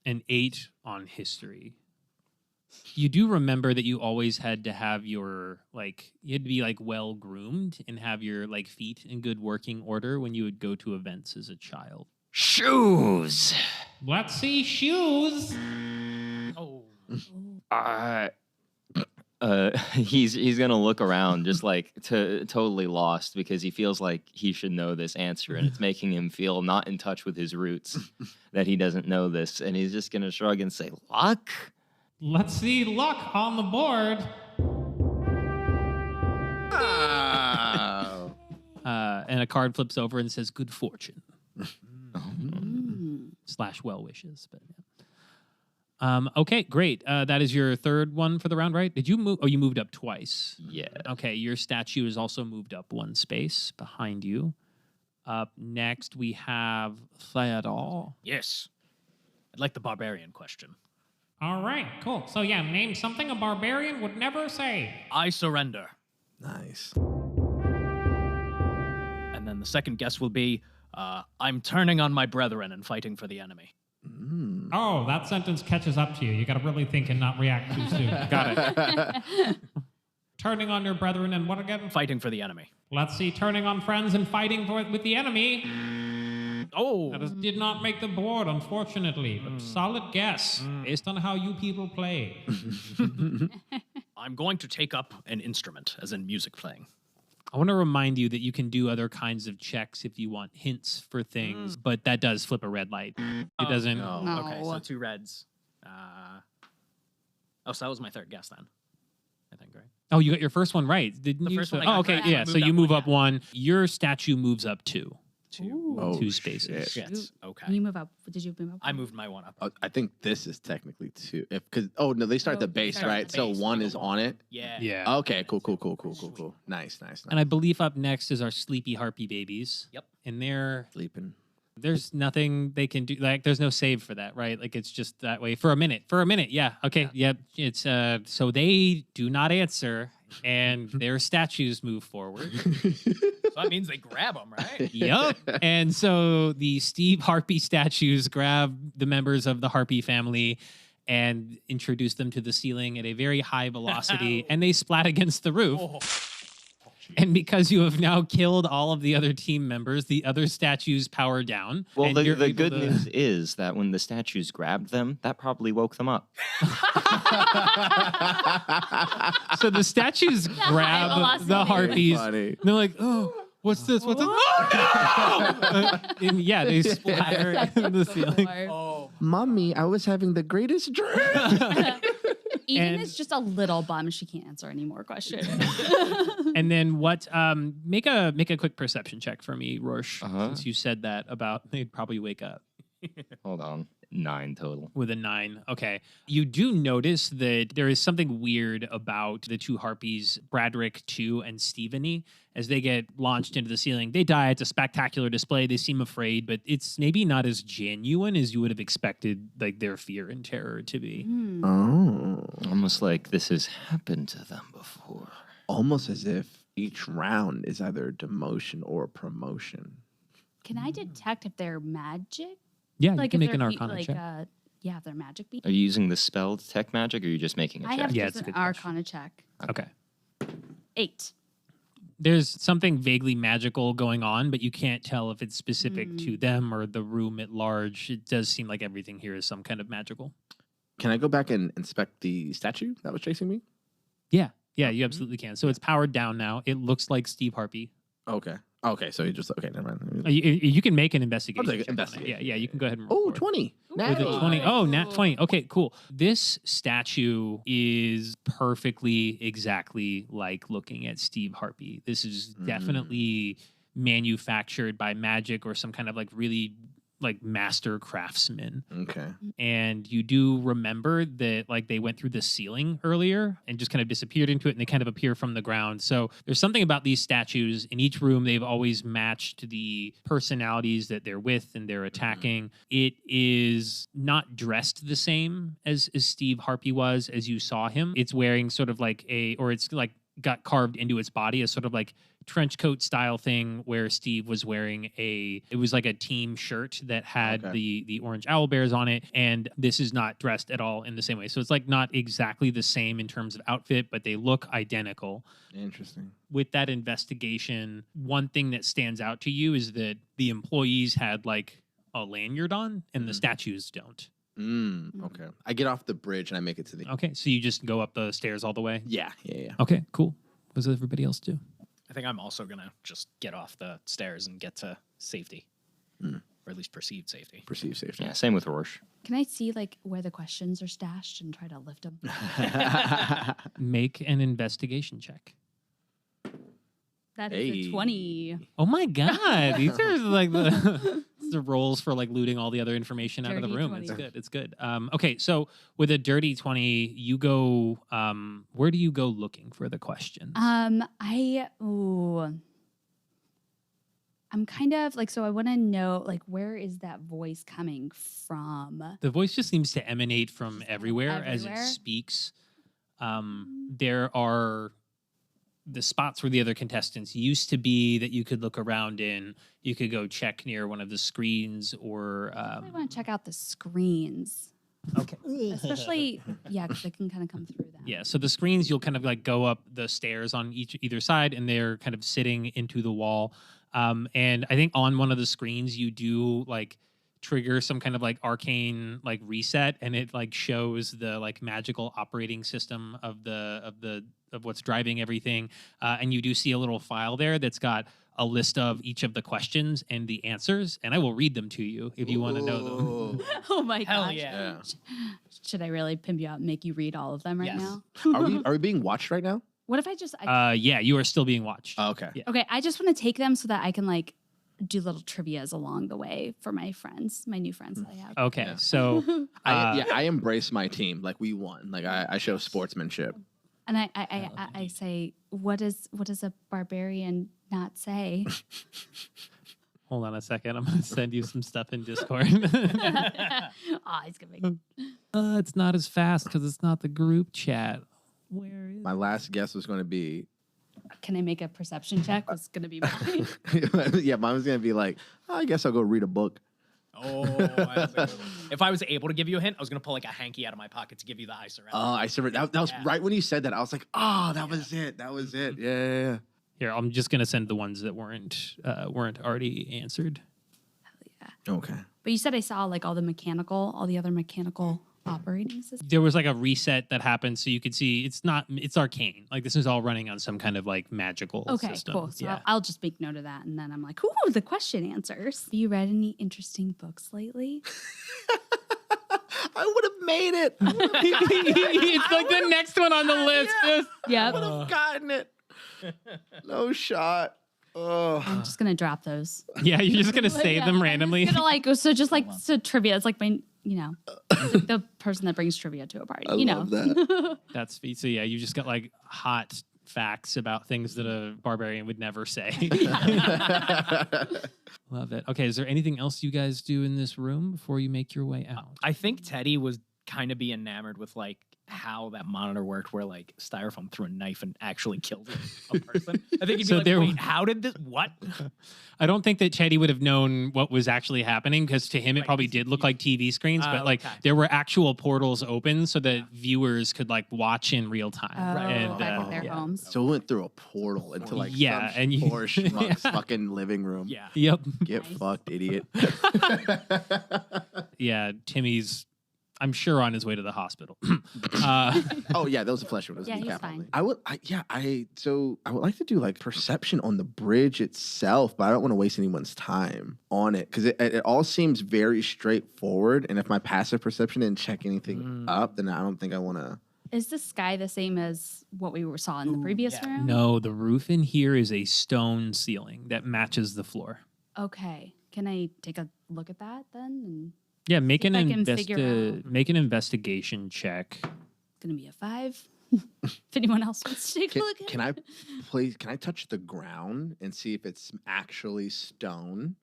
An 8 on history. You do remember that you always had to have your you had to be well groomed and have your feet in good working order when you would go to events as a child. Shoes. Let's see shoes. Oh. He's gonna look around just like totally lost because he feels like he should know this answer and it's making him feel not in touch with his roots that he doesn't know this, and he's just gonna shrug and say, "Luck." Let's see luck on the board. Oh. And a card flips over and says good fortune Mm. / well wishes. But yeah. Okay, great. That is your third one for the round, right? Did you move? Oh, you moved up twice. Yeah. Okay, your statue is also moved up one space behind you. Up next, we have Theodore. Yes. I'd like the barbarian question. All right, cool. So yeah, name something a barbarian would never say. I surrender. Nice. And then the second guess will be, I'm turning on my brethren and fighting for the enemy. Oh, that sentence catches up to you. You got to really think and not react too soon. Got it. Turning on your brethren and what again? Fighting for the enemy. Let's see, turning on friends and fighting with the enemy. Oh. Did not make the board, unfortunately. But solid guess, based on how you people play. I'm going to take up an instrument, as in music playing. I want to remind you that you can do other kinds of checks if you want hints for things, but that does flip a red light. It doesn't. No. Okay, so 2 reds. So that was my third guess then. I think, right? Oh, you got your first one right, didn't you? first one I Oh, got okay, correct. yeah. I So moved you up move one, up one. Your statue moves up two. Ooh. Two spaces. shit. Shit. Okay. You move up. Did you move up? I moved my one up. I think this is technically 2. Because no, they start at the Oh, they base, start at right? the So base. 1 is on it. Yeah. Yeah. Okay, cool. Nice. And I believe up next is our sleepy harpy babies. Yep. And Sleeping. there's nothing they can do. Like, there's no save for that, right? Like, it's just that way for a minute. For a minute, yeah. Okay, yep. It's so they do not answer, and their statues move forward. So that means they grab them, right? Yep. And so the Steve Harpy statues grab the members of the Harpy family and introduce them to the ceiling at a very high velocity, and they splat against the roof. Oh. And because you have now killed all of the other team members, the other statues power down. Well, and the you're able good to- news is that when the statues grabbed them, that probably woke them up. So the statues grab velocity. the harpies. Funny. And they're like, oh, what's this? What's this? Oh, no! And yeah, they splatter in the ceiling. Oh. Mommy, I was having the greatest dream. Eden And- is just a little bummed she can't answer any more questions. And then what? Make a quick perception check for me, Rorsche. Uh-huh. Since you said that about they'd probably wake up Hold on. 9 total. with a 9. Okay, you do notice that there is something weird about the two harpies, Bradrick 2 and Stephanie, as they get launched into the ceiling. They die. It's a spectacular display. They seem afraid, but it's maybe not as genuine as you would have expected, like their fear and terror to be. Hmm. Oh. Almost like this has happened to them before. Almost as if each round is either a demotion or a promotion. Can I detect if they're magic? Yeah, you Like can if make an they're arcana check. Yeah, if they're magic being. Are you using the spell detect magic, or are you just making a I check? have Yeah, just it's a an good question. arcana check. Okay. 8. There's something vaguely magical going on, but you can't tell if it's specific to them or the room at large. It does seem like everything here is some kind of magical. Can I go back and inspect the statue that was chasing me? Yeah, you absolutely can. So it's powered down now. It looks like Steve Harpy. Okay. Okay, so you just okay, never mind. You can make an investigation. I'll take it. check on it. Investigation. Yeah, you can go ahead and roll Oh, for it. 20. With a Natty. 20. Oh, nat 20. Okay, cool. This statue is perfectly exactly like looking at Steve Harpy. This is definitely manufactured by magic or some kind of like really like master craftsman. Okay. And you do remember that like they went through the ceiling earlier and just kind of disappeared into it, and they kind of appear from the ground. So there's something about these statues. In each room, they've always matched the personalities that they're with and they're attacking. It is not dressed the same as Steve Harpy was as you saw him. It's wearing sort of like it's like got carved into its body as sort of like trench coat style thing, where Steve was wearing it was like a team shirt that had the orange owl bears on it, and this is not dressed at all in the same way. So it's like not exactly the same in terms of outfit, but they look identical. Interesting. With that investigation, one thing that stands out to you is that the employees had like a lanyard on, and the statues don't. Okay. I get off the bridge and I make it to the. Okay, so you just go up the stairs all the way? Yeah. Okay, cool. What does everybody else do? I think I'm also gonna just get off the stairs and get to safety, or at least perceived safety. Perceive safety. Yeah, same with Rorsche. Can I see like where the questions are stashed and try to lift them? Make an investigation check. That is a 20. Oh my god, these are like the rolls for like looting all the other information out of the Dirty room. 20. It's good. It's good. Okay, so with a dirty 20, you go. Where do you go looking for the questions? I'm kind of like, so I want to know like where is that voice coming from? The voice just seems to emanate from everywhere as it Everywhere? speaks. There are the spots where the other contestants used to be that you could look around in. You could go check near one of the screens or. I want to check out the screens, Okay. especially because they can kind of come through them. Yeah, so the screens, you'll kind of like go up the stairs on either side, and they're kind of sitting into the wall. And I think on one of the screens, you do like trigger some kind of like arcane like reset, and it like shows the like magical operating system of what's driving everything. And you do see a little file there that's got a list of each of the questions and the answers, and I will read them to you if you want to know them. Oh my Hell gosh. yeah. Should I really pimp you out and make you read all of them right Yes. now? Are we being watched right now? What if I just Yeah, you are still being watched. Okay. Yeah. okay, I just want to take them so that I can like do little trivias along the way for my friends, my new friends that I have. Okay, Yeah. so I embrace my team. Like we won. Like I show sportsmanship. And I say, what does a barbarian not say? hold on a second. I'm gonna send you some stuff in Discord. He's gonna make It's not as fast because it's not the group chat. Where is? My last guess was going to be. Can I make a perception check? Was gonna be mine. Yeah, mine was going to be like, I guess I'll go read a book. Oh, that's a good one. If I was able to give you a hint, I was gonna pull like a hanky out of my pocket to give you the eye surround. Oh, I surveyed. That was Yeah. right when you said that. I was like, oh, that was it. That was it. Yeah. Here, I'm just gonna send the ones that weren't already answered. Yeah. Okay. But you said I saw like all the other mechanical operating systems. There was like a reset that happened, so you could see it's arcane. Like this is all running on some kind of like magical Okay, system. cool. So yeah. I'll just make note of that, and then I'm like, ooh, the question answers. Have you read any interesting books lately? I would have made it. It's like the next one on the list. Yep. would have gotten it. No shot. Oh. I'm just gonna drop those. Yeah, you're just gonna save Yeah, them I'm randomly. just gonna like so just like so trivia. It's like my the person that brings trivia to a party. I you know love that. That's so. Yeah, you just got like hot facts about things that a barbarian would never say. Love it. Okay, is there anything else you guys do in this room before you make your way out? I think Teddy was kind of be enamored with like how that monitor worked, where like Styrofoam threw a knife and actually killed a person. I think he'd be So like, there- wait, how did this? What? I don't think that Chetty would have known what was actually happening because to him it Right, probably 'cause did look like TV screens, but like okay. there were actual portals open so that viewers could like watch in real time. Oh, And, back at their yeah. homes. So we went through a portal into like Yeah, some and you- poor schmuck's fucking living room. Yeah. Yep. Get Nice. fucked, idiot. Yeah, Timmy's, I'm sure, on his way to the hospital. Oh yeah, that was a flesh wound. Yeah, he's fine. I would like to do like perception on the bridge itself, but I don't want to waste anyone's time on it because it all seems very straightforward. And if my passive perception didn't check anything up, then I don't think I want to. Is the sky the same as what we saw in the previous yeah. room? No, the roof in here is a stone ceiling that matches the floor. Okay. Can I take a look at that then? And Yeah, make See if an I can figure out. make an investigation check. it's gonna be a 5. If anyone else wants to take a look at Can I touch the ground and see if it's actually stone?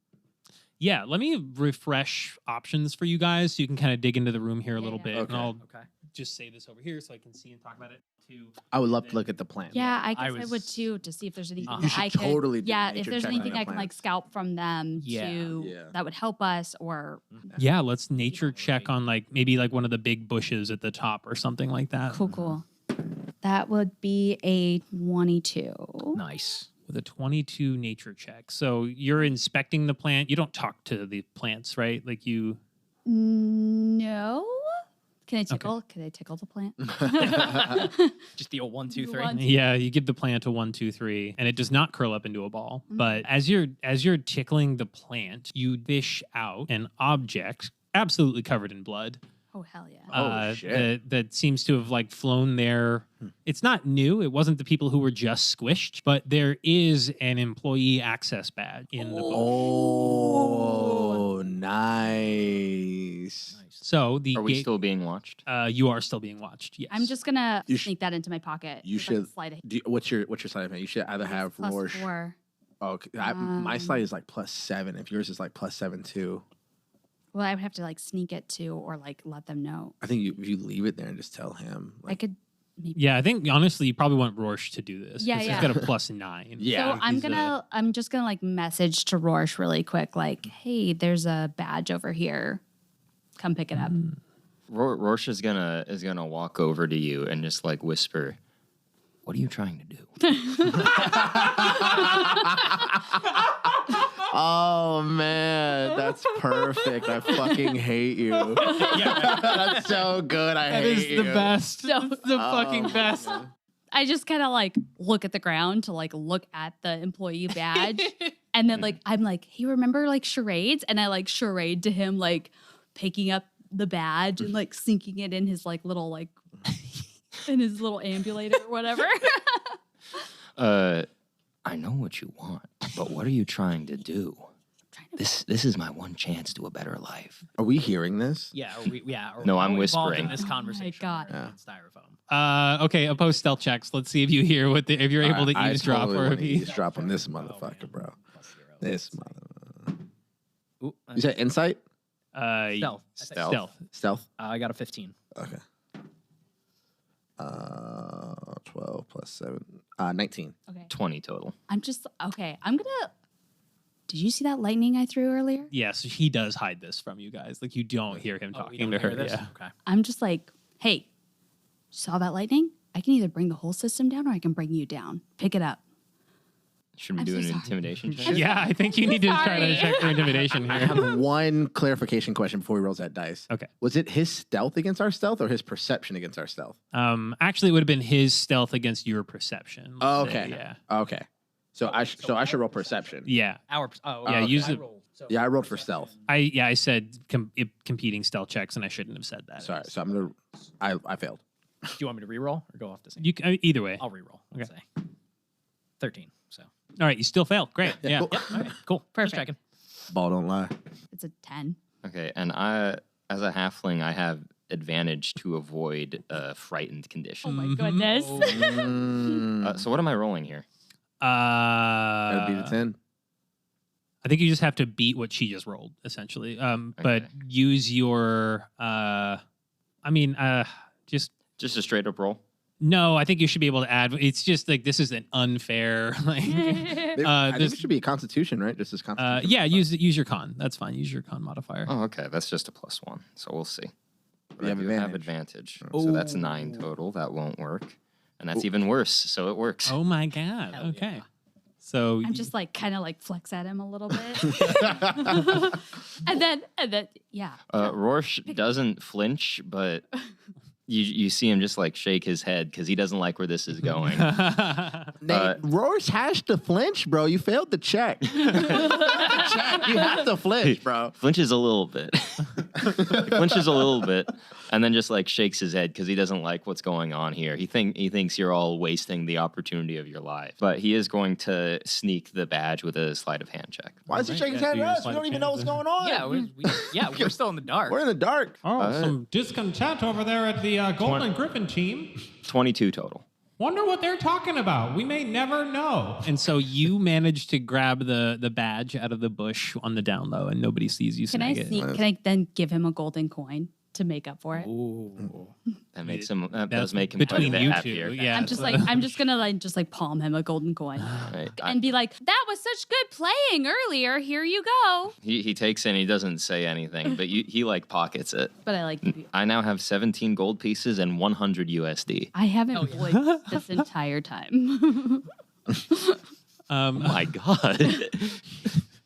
Yeah, let me refresh options for you guys so you can kind of dig into the room here a Yeah, little yeah. bit. Okay. And I'll Okay. just say this over here so I can see and talk about it too. I would love to look at the plan. Yeah, I I guess I, would was- too, to see if there's anything You that should I could. totally do Yeah, nature if there's check on anything the I can plan. like scalp from them Yeah. Yeah. that would help us, or Yeah, let's nature check right. on like maybe like one of the big bushes at the top or something like that. cool. That would be a 22. Nice. with a 22 nature check. So you're inspecting the plant. You don't talk to the plants, right? Like you... No. Can I tickle? Okay. Can I tickle the plant? Just the old 1, 2, 3. Yeah, you give the plant a 1, 2, 3, and it does not curl up into a ball. But as you're tickling the plant, you fish out an object absolutely covered in blood. Oh, hell yeah. Oh, shit. That seems to have like flown there. It's not new. It wasn't the people who were just squished, but there is an employee access badge in the book. Oh, nice. So the Are we gate- still being watched? you are still being watched. Yes. I'm just gonna You sneak that into my pocket. You with, like, should. slide it. What's your sleight of hand? You should either have Plus Rorsche. 4. Oh, okay. My sleight is like +7. If yours is like +7 too. Well, I would have to like sneak it too, or like let them know. I think if you leave it there and just tell him. I could maybe. Yeah, I think honestly, you probably want Rorsche to do this. Yeah, 'cause yeah. He's got a +9. Yeah, So I'm just gonna like message to Rorsche really quick, like, hey, there's a badge over here. Come pick it up. Rorsche is gonna walk over to you and just like whisper, "What are you trying to do?" Oh man, that's perfect. I fucking hate you. That's so good. I That hate is you. the best. So- That's the fucking Oh, best. man. I just kind of like look at the ground to like look at the employee badge. And then like I'm like, hey, remember like charades? And I like charade to him like picking up the badge and like sinking it in his like little like in his little ambulator or whatever. I know what you want, but what are you trying to do? This is my one chance to a better life. Are we hearing this? Yeah. No, I'm are we involved whispering. in this Oh my conversation. God. Yeah. Styrofoam. Okay, opposed stealth checks. Let's see if you hear if you're able to I eavesdrop totally or wanna if you... eavesdrop on this motherfucker, bro. This mother. Ooh, You said insight, stealth. Stealth. stealth. I got a 15. Okay. 12 plus 7. 19. Okay. 20 total. I'm just okay. I'm gonna. Did you see that lightning I threw earlier? Yes, he does hide this from you guys. Like you don't hear him Oh, we talking don't to hear her. this? Yeah. Okay. I'm just like, hey, saw that lightning? I can either bring the whole system down or I can bring you down. Pick it up. Should we I'm do so an sorry. intimidation check? Yeah, I think you need to try to Sorry. check for intimidation I here. have one clarification question before he rolls that dice. Okay. Was it his stealth against our stealth or his perception against our stealth? Actually, it would have been his stealth against your perception. Oh, let's say, okay. Yeah. Okay. So I should roll perception. Yeah. Yeah, Yeah, use it- Yeah, I rolled for stealth. I said competing stealth checks, and I shouldn't have said that. Sorry. So I failed. Do you want me to re-roll or go off the same? You either way. I'll re-roll. Let's say 13. So All right, you still failed. Great. Yeah. Cool. all right, cool. Perfect. Just checking. Ball don't lie. It's a 10. Okay, and I, as a halfling, I have advantage to avoid a frightened Oh condition. my Mhm. goodness. So what am I rolling here? That'd be the 10. I think you just have to beat what she just rolled, essentially. But Okay. use your. Just Just a straight up roll. no. I think you should be able to add. It's just like this is an unfair. Like, I think this- it should be a constitution, right? Just as constitution. yeah. Use your con. That's fine. Use your con modifier. Oh, okay, that's just a +1. So we'll see. But You I have do have advantage. advantage. So that's 9 total. That won't work. And that's even worse. So it works. Oh my god. Hell Okay. yeah. So I'm just like kind of like flex at him a little bit. and then yeah. Rorsche doesn't flinch, but you see him just like shake his head because he doesn't like where this is going. Nate, Rorsche has to flinch, bro. You failed the check. You have to flinch, bro. Flinches a little bit. Flinches a little bit, and then just like shakes his head because he doesn't like what's going on here. He thinks you're all wasting the opportunity of your life. But he is going to sneak the badge with a sleight of hand check. Why is he Right, shaking his yeah, head do at your us? We sleight don't of even hand know what's then. going on. We're still in the dark. We're in the dark. Oh, some discontent over there at the Golden Griffin team. 22 total. Wonder what they're talking about. We may never know. And so you managed to grab the badge out of the bush on the down low, and nobody sees you Can I snag it. sneak? Can I then give him a golden coin to make up for it? Ooh. That makes him. That That's does make him between quite a bit you happier. two. Yeah, I'm just gonna like palm him a golden coin Right. and be like, that was such good playing earlier. Here you go. He takes it and he doesn't say anything, but he like pockets it. But I like. I now have 17 gold pieces and 100 USD. I haven't Hell yeah. blinked this entire time. Oh my God.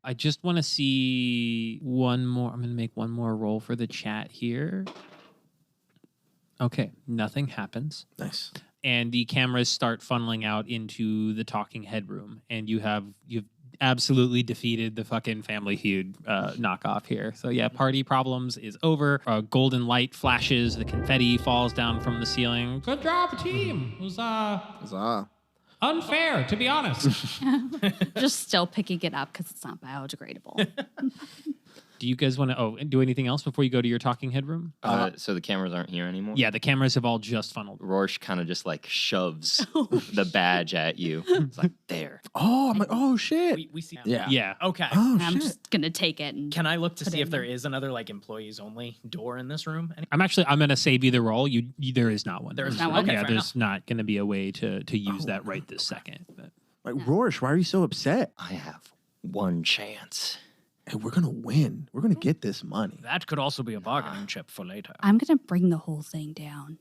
I just want to see one more. I'm going to make one more roll for the chat here. Okay, nothing happens. Nice. And the cameras start funneling out into the talking head room, and you've absolutely defeated the fucking Family Feud knockoff here. So yeah, party problems is over. Golden light flashes, the confetti falls down from the ceiling. Good job, team. It was Huzzah. unfair, to be honest. Just still picking it up because it's not biodegradable. Do you guys want to do anything else before you go to your talking head room? So the cameras aren't here anymore? Yeah, the cameras have all just funneled. Rorsch kind of just like shoves the badge at you. It's like, there. Oh, I'm like, oh shit. We see. Yeah. Yeah. Okay. Oh I'm shit. just gonna take it and Can I look to Put see it if in there there. is another like employees only door in this room? I'm going to save you the roll. There is not one. There is not one? Okay, Yeah, fair there's not going to be a way to use that right this second. But. Like, Rorsche, why are you so upset? I have one chance. Hey, we're gonna win. We're gonna get this money. That could also be a bargaining chip for later. I'm gonna bring the whole thing down.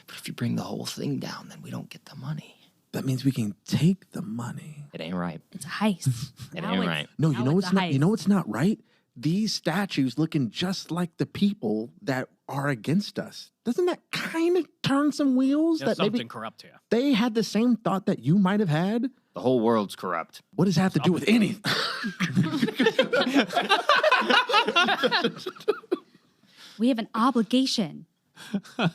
But if you bring the whole thing down, then we don't get the money. That means we can take the money. It ain't right. It's a heist. It Now ain't it's- right. No, now you know it's what's a not. You know heist. what's not right? These statues looking just like the people that are against us. Doesn't that kind of turn some wheels? There's That maybe something corrupt here. they had the same thought that you might have had. The whole world's corrupt. What does that have to do with anything? We have an obligation.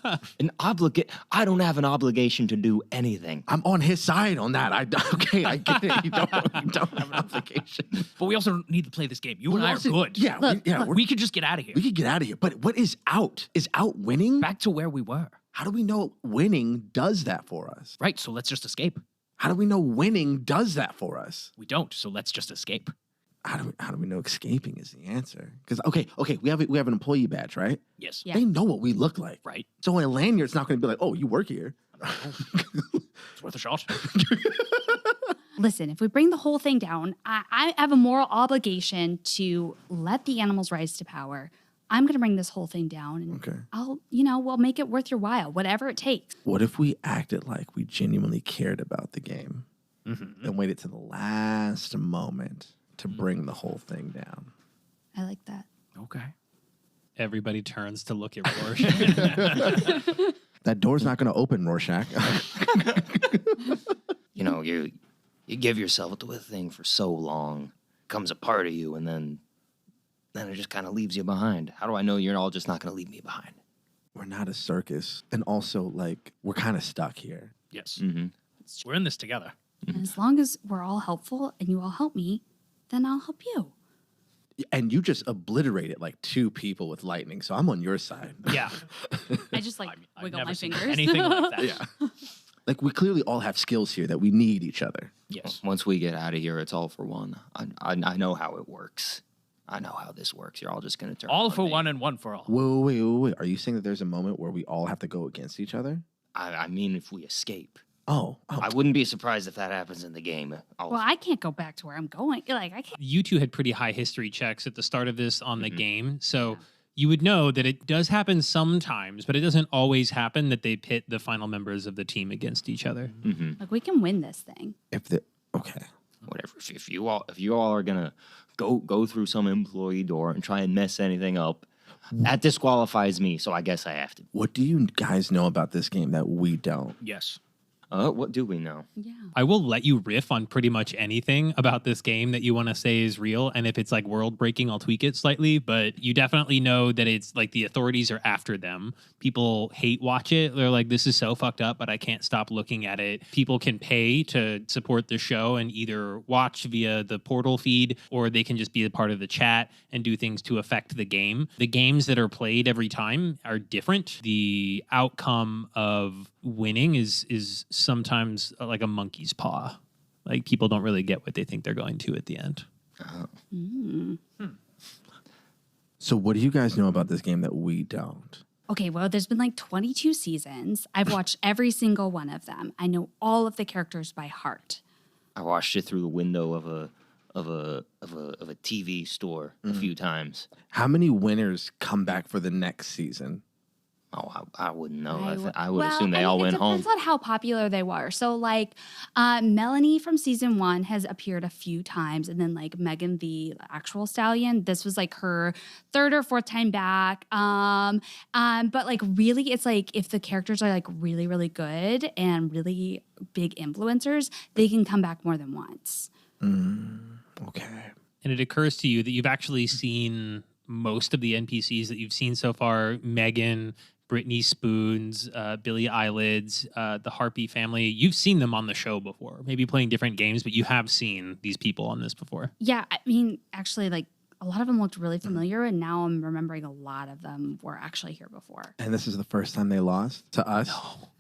I don't have an obligation to do anything. I'm on his side on that. I get it. You don't have an obligation. But we also need to play this game. You and I are Also- good. Yeah, Look, We could just get out of here. we could get out of here. But what is out? Is out winning? Back to where we were. How do we know winning does that for us? Right, so let's just escape. How do we know winning does that for us? We don't, so let's just escape. How do we know escaping is the answer? Because okay, we have an employee badge, right? Yes. Yeah. They know what we look like, Right. So a lanyard's not going to be like, oh, you work here. It's worth a shot. Listen, if we bring the whole thing down, I have a moral obligation to let the animals rise to power. I'm going to bring this whole thing down, and Okay. we'll make it worth your while, whatever it takes. What if we acted like we genuinely cared about the game and waited to the last moment to bring the whole thing down? I like that. Okay. Everybody turns to look at Rorsche. That door's not going to open, Rorschach. You know, you give yourself to a thing for so long, becomes a part of you, and then it just kind of leaves you behind. How do I know you're all just not going to leave me behind? We're not a circus, and also like we're kind of stuck here. Yes. Mm-hmm. We're in this together. And as long as we're all helpful and you all help me, then I'll help you. And you just obliterated like 2 people with lightning, so I'm on your side. Yeah. I just I've wiggle never my seen fingers. anything like that. Yeah. Like we clearly all have skills here that we need each other. Yes. Once we get out of here, it's all for one. I know how it works. I know how this works. You're all just going to turn All on for me. one and one for all. Wait. Are you saying that there's a moment where we all have to go against each other? I mean, if we escape. Oh. I wouldn't be surprised if that happens in the game. Well, I can't go back to where I'm going. Like, I can't. You two had pretty high history checks at the start of this on the game. So you would know that it does happen sometimes, but it doesn't always happen that they pit the final members of the team against each other. Mm-hmm. Like, we can win this thing. Okay. Whatever. If you all are gonna go through some employee door and try and mess anything up, that disqualifies me. So I guess I have to. What do you guys know about this game that we don't? Yes. What do we know? Yeah. I will let you riff on pretty much anything about this game that you want to say is real. And if it's like world breaking, I'll tweak it slightly. But you definitely know that it's like the authorities are after them. People hate watch it. They're like, this is so fucked up, but I can't stop looking at it. People can pay to support the show and either watch via the portal feed or they can just be a part of the chat and do things to affect the game. The games that are played every time are different. The outcome of winning is sometimes like a monkey's paw. Like people don't really get what they think they're going to at the end. So what do you guys know about this game that we don't? Okay, well, there's been like 22 seasons. I've watched every single one of them. I know all of the characters by heart. I watched it through the window of a TV store a few times. How many winners come back for the next season? Oh, I wouldn't know. I I would assume they all it went home. depends on how popular they were. So, like, Melanie from season 1 has appeared a few times, and then like Megan, the actual stallion, this was like her 3rd or 4th time back. But like, really, it's like if the characters are like really, really good and really big influencers, they can come back more than once. Okay. And it occurs to you that you've actually seen most of the NPCs that you've seen so far. Megan, Brittany Spoons, Billy Eyelids, the Harpy family. You've seen them on the show before, maybe playing different games, but you have seen these people on this before. Yeah, I mean, actually, like a lot of them looked really familiar, and now I'm remembering a lot of them were actually here before. And this is the first time they lost to us?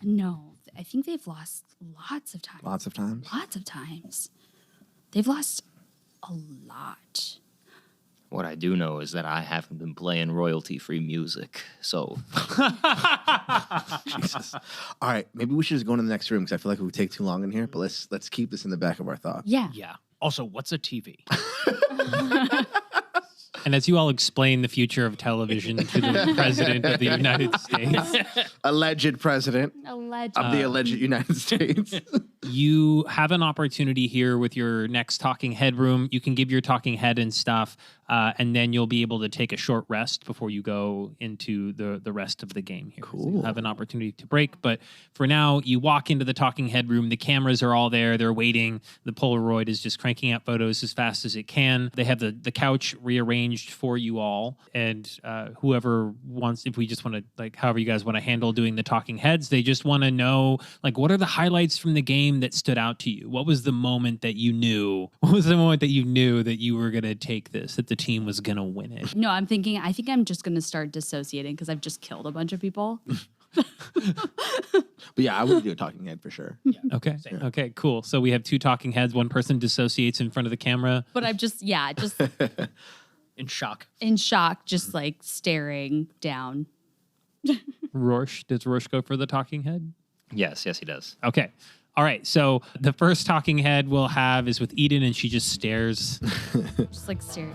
No, I think they've lost lots of times. Lots of times? Lots of times. They've lost a lot. What I do know is that I haven't been playing royalty-free music, so Jesus. All right, maybe we should just go into the next room because I feel like it would take too long in here, but let's keep this in the back of our thoughts. Yeah. Yeah. Also, what's a TV? And as you all explain the future of television to the president of the United States, Alleged president Alleged. of the alleged United States. you have an opportunity here with your next talking head room. You can give your talking head and stuff, and then you'll be able to take a short rest before you go into the rest of the game here. So you Cool. have an opportunity to break, but for now, you walk into the talking head room. The cameras are all there. They're waiting. The Polaroid is just cranking out photos as fast as it can. They have the couch rearranged for you all, and whoever wants, if we just want to, like, however you guys want to handle doing the talking heads, they just want to know, like, what are the highlights from the game that stood out to you? What was the moment that you knew? What was the moment that you knew that you were going to take this, that the team was going to win it? No, I think I'm just going to start dissociating because I've just killed a bunch of people. But yeah, I would do a talking head for sure. Okay. Okay, cool. So we have 2 talking heads. One person dissociates in front of the camera. But I'm just In shock. in shock, just like staring down. Rorsche, does Rorsche go for the talking head? yes, he does. Okay. All right. So the first talking head we'll have is with Eden, and she just stares. Just like staring.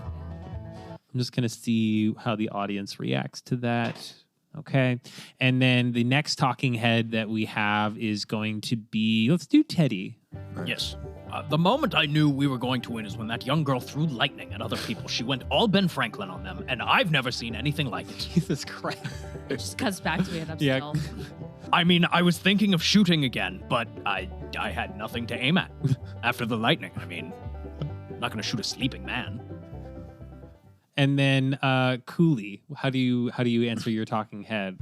I'm just going to see how the audience reacts to that. Okay. And then the next talking head that we have is going to be, let's do Teddy. Yes. The moment I knew we were going to win is when that young girl threw lightning at other people. She went all Ben Franklin on them, and I've never seen anything like it. Jesus Christ. It just cuts back to me and I'm Yeah. still. I mean, I was thinking of shooting again, but I had nothing to aim at after the lightning. I mean, I'm not going to shoot a sleeping man. And then Coolie, how do you answer your talking head?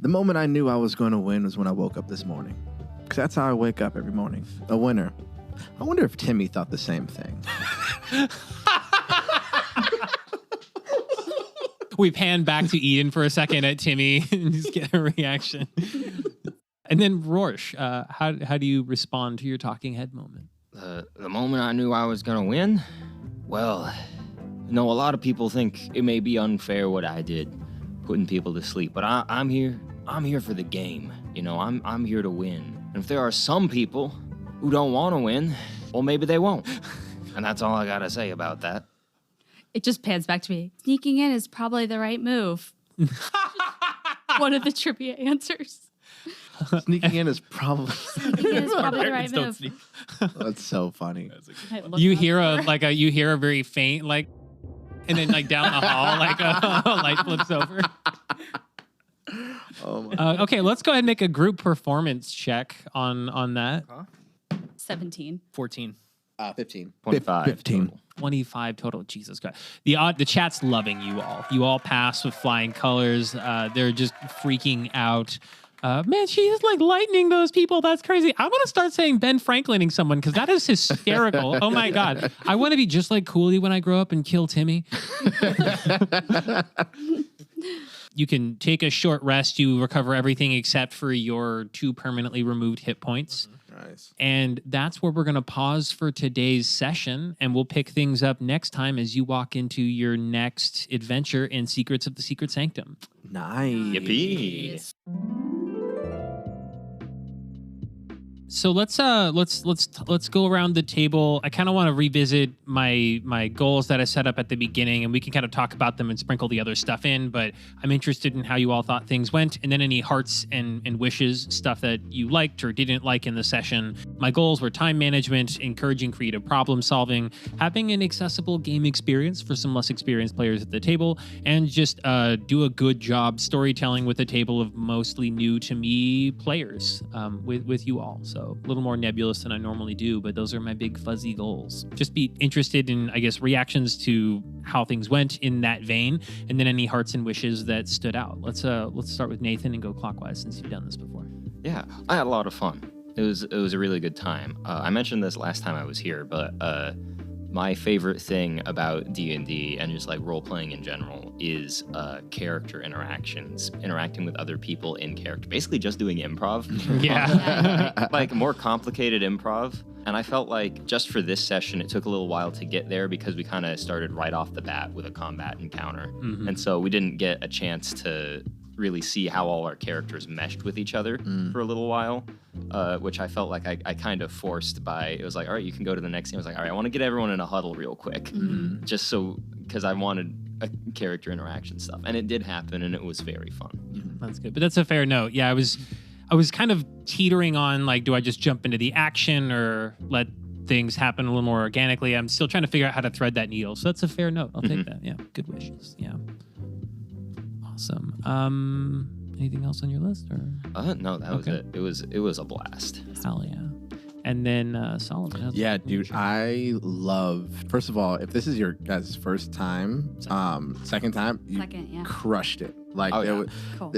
The moment I knew I was going to win was when I woke up this morning. Because that's how I wake up every morning. A winner. I wonder if Timmy thought the same thing. We pan back to Eden for a second at Timmy and just get a reaction. And then Rorsche, how do you respond to your talking head moment? The moment I knew I was gonna win, well, a lot of people think it may be unfair what I did, putting people to sleep, but I'm here for the game. I'm here to win. And if there are some people who don't want to win, well, maybe they won't. And that's all I gotta say about that. It just pans back to me. Sneaking in is probably the right move. One of the trivia answers. Sneaking in is probably... Sneaking in is probably the right Americans don't move. sneak. That's so funny. I looked You up. hear a very faint like, and then like down the hall like a light flips over. Oh my. Okay, let's go ahead and make a group performance check on that. 17. 14. 15. 25 15. total. 25 total. Jesus Christ. The chat's loving you all. You all pass with flying colors. They're just freaking out. Man, she is like lightning those people. That's crazy. I'm going to start saying Ben Franklining someone because that is hysterical. Oh my God. I want to be just like Coolie when I grow up and kill Timmy. You can take a short rest. You recover everything except for your 2 permanently removed hit points. Nice. And that's where we're going to pause for today's session. And we'll pick things up next time as you walk into your next adventure in Secrets of the Secret Sanctum. Nice. Yippee. So let's go around the table. I kind of want to revisit my goals that I set up at the beginning, and we can kind of talk about them and sprinkle the other stuff in. But I'm interested in how you all thought things went, and then any hearts and wishes, stuff that you liked or didn't like in the session. My goals were time management, encouraging creative problem solving, having an accessible game experience for some less experienced players at the table, and just do a good job storytelling with a table of mostly new to me players with you all. So a little more nebulous than I normally do, but those are my big fuzzy goals. Just be interested in, I guess, reactions to how things went in that vein, and then any hearts and wishes that stood out. Let's start with Nathan and go clockwise since you've done this before. Yeah, I had a lot of fun. It was a really good time. I mentioned this last time I was here, but my favorite thing about D&D and just like role-playing in general is character interactions, interacting with other people in character, basically just doing improv. Yeah. Like more complicated improv. And I felt like just for this session, it took a little while to get there because we kind of started right off the bat with a combat encounter. Mm-hmm. And so we didn't get a chance to really see how all our characters meshed with each other for a little while, which I felt like I kind of forced by, it was like, all right, you can go to the next scene. I was like, all right, I want to get everyone in a huddle real quick, just so, because I wanted a character interaction stuff. And it did happen, and it was very fun. That's good. But that's a fair note. Yeah, I was kind of teetering on, like, do I just jump into the action or let things happen a little more organically? I'm still trying to figure out how to thread that needle. So that's a fair note. I'll take that. Yeah, good wishes. Yeah. Awesome. Anything else on your list, or? No, that was it. It was a blast. Hell yeah. And then Solomon. Yeah, dude, I love. First of all, if this is your guys' first time, second time, you crushed it. Like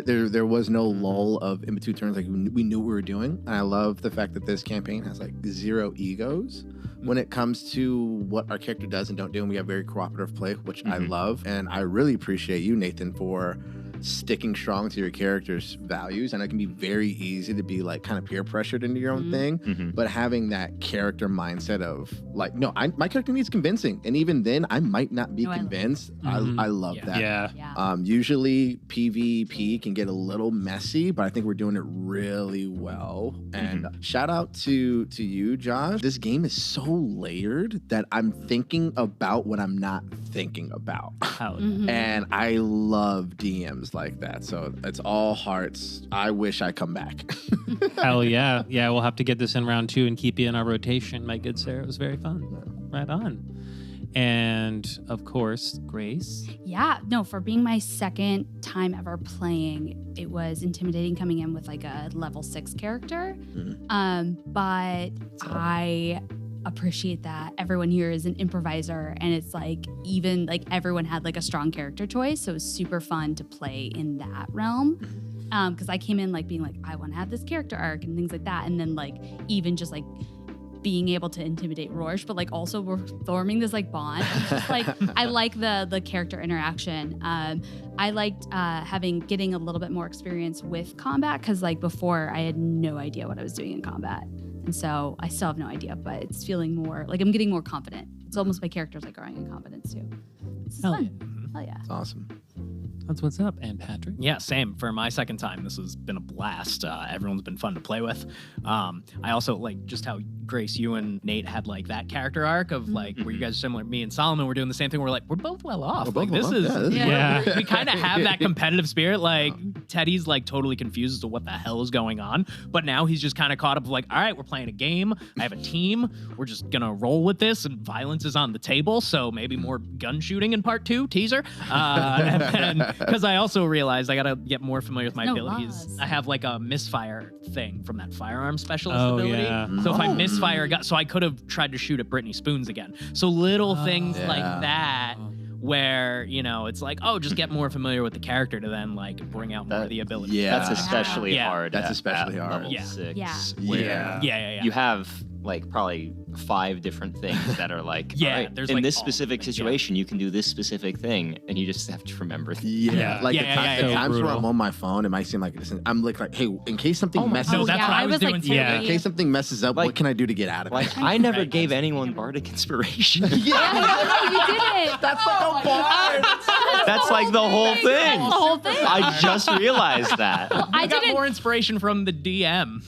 there was no lull of in between turns. Like we knew what we were doing. And I love the fact that this campaign has like zero egos when it comes to what our character does and don't do. And we have very cooperative play, which I love. And I really appreciate you, Nathan, for sticking strong to your character's values. And it can be very easy to be like kind of peer pressured into your own thing, but having that character mindset of like, no, my character needs convincing, and even then I might not be convinced. I love that. Yeah. Usually PvP can get a little messy, but I think we're doing it really well. And shout out to you, Josh. This game is so layered that I'm thinking about what I'm not thinking about. And I love DMs like that. So it's all hearts. I wish I come back. Hell yeah. Yeah, we'll have to get this in round 2 and keep you in our rotation, my good sir. It was very fun. Right on. And of course, Grace. Yeah, no, for being my second time ever playing, it was intimidating coming in with like a level 6 character. But I appreciate that everyone here is an improviser, and it's like even like everyone had like a strong character choice, so it was super fun to play in that realm. Because I came in like being like, I want to have this character arc and things like that, and then like even just like being able to intimidate Rorsche, but like also we're forming this like bond. It's just like I like the character interaction. I liked getting a little bit more experience with combat, because like before I had no idea what I was doing in combat. And so I still have no idea, but it's feeling more like I'm getting more confident. It's almost my character's like growing in confidence too. It's fun. Hell yeah. It's awesome. That's what's up. And Patrick? Yeah, same. For my second time, this has been a blast. Everyone's been fun to play with. I also like just how Grace, you and Nate had like that character arc of like where you guys are similar. Me and Solomon were doing the same thing. We're like, we're both well off. We kind of have that competitive spirit. Like Teddy's like totally confused as to what the hell is going on, but now he's just kind of caught up. Like, all right, we're playing a game. I have a team. We're just gonna roll with this, and violence is on the table. So maybe more gun shooting in part 2 teaser. And because I also realized I gotta get more familiar with my abilities. I have like a misfire thing from that firearm specialist ability. Yeah. So if I misfire, so I could have tried to shoot at Brittany Spoons again. So little things like that, where it's like, oh, just get more familiar with the character to then like bring out more of the ability. That's especially hard. That's especially hard. Level 6. Yeah. Where you have like probably 5 different things that are like, Yeah, all right, there's, in like, this all specific of it, yeah. situation, you can do this specific thing, and you just have to remember. Yeah, like the So times where brutal. I'm on my phone, it might seem like I'm like, hey, in case something messes No, Oh, that's yeah, what I was doing like, too. Yeah. in case something messes up, Like- what can I do to get out of it? Like, I never gave anyone bardic inspiration. No, you did it. That's like a bar. That's like the whole thing. That's the whole thing. I just realized that. I got didn't. more inspiration from the DM.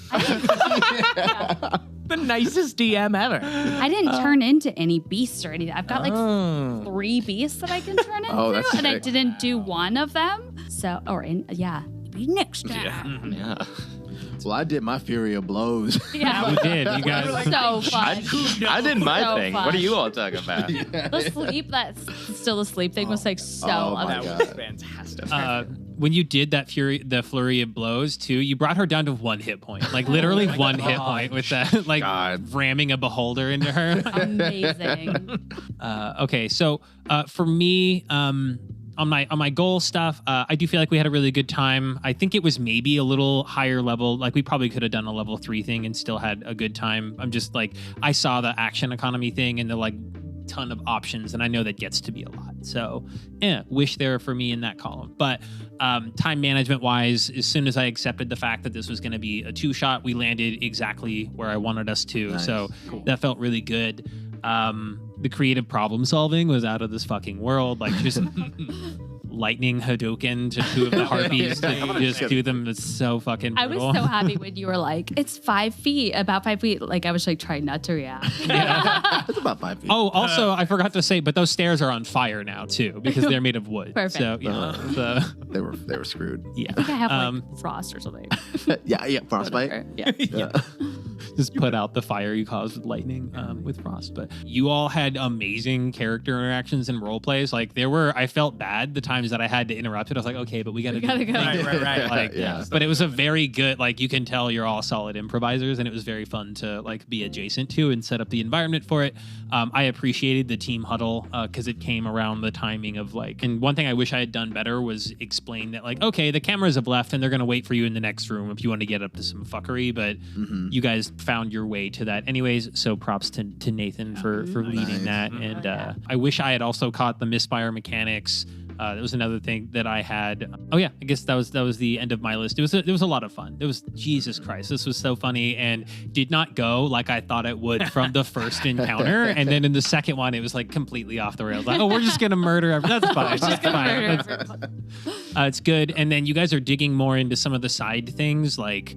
The nicest DM ever. I didn't turn into any beasts or anything. I've got like 3 beasts that I can turn into, Oh, that's and I sick. didn't do one of them. So, maybe next time. Yeah. Well, I did my Fury of Blows. Yeah, You did. You guys. so fun. I did my So thing. fun. What are you all talking about? The sleep, still the sleep thing was like so Oh my That amazing. was God. fantastic. When you did that the flurry of blows too, you brought her down to 1 hit point, like literally 1 hit point with that, like God. ramming a beholder into her. Amazing. Okay, so for me, on my goal stuff, I do feel like we had a really good time. I think it was maybe a little higher level. Like we probably could have done a level 3 thing and still had a good time. I'm just like, I saw the action economy thing and the like ton of options, and I know that gets to be a lot. So, wish there for me in that column. But time management wise, as soon as I accepted the fact that this was going to be a 2-shot, we landed exactly where I wanted us to. Nice. So that felt really good. The creative problem solving was out of this fucking world. Like just lightning Hadouken to 2 of the harpies to just do them. It's so fucking I was brutal. so happy when you were like, it's 5 feet, about 5 feet. Like I was like trying not to react. That's about 5 feet. Oh, also, I forgot to say, but those stairs are on fire now too because they're made of wood. Perfect. So, They were screwed. yeah. I think I have like frost or something. Yeah, frostbite. Yeah. Yeah. Just put out the fire you caused with lightning with frost. But you all had amazing character interactions and role plays. Like I felt bad the times that I had to interrupt it. I was like, okay, but we gotta gotta do go. Right. Like, Yeah. But it was a very good, like you can tell you're all solid improvisers, and it was very fun to like be adjacent to and set up the environment for it. I appreciated the team huddle because it came around the timing of like, and one thing I wish I had done better was explain that like, okay, the cameras have left and they're gonna wait for you in the next room if you want to get up to some fuckery, but you guys found your way to that anyways. So props to Nathan for leading that. And I wish I had also caught the misfire mechanics. That was another thing that I had. Oh yeah, I guess that was the end of my list. It was a lot of fun. It was Jesus Christ. This was so funny and did not go like I thought it would from the first encounter. And then in the second one, it was like completely off the rails. Like, oh, we're just gonna murder everyone. That's fine. That's fine. It's good. And then you guys are digging more into some of the side things like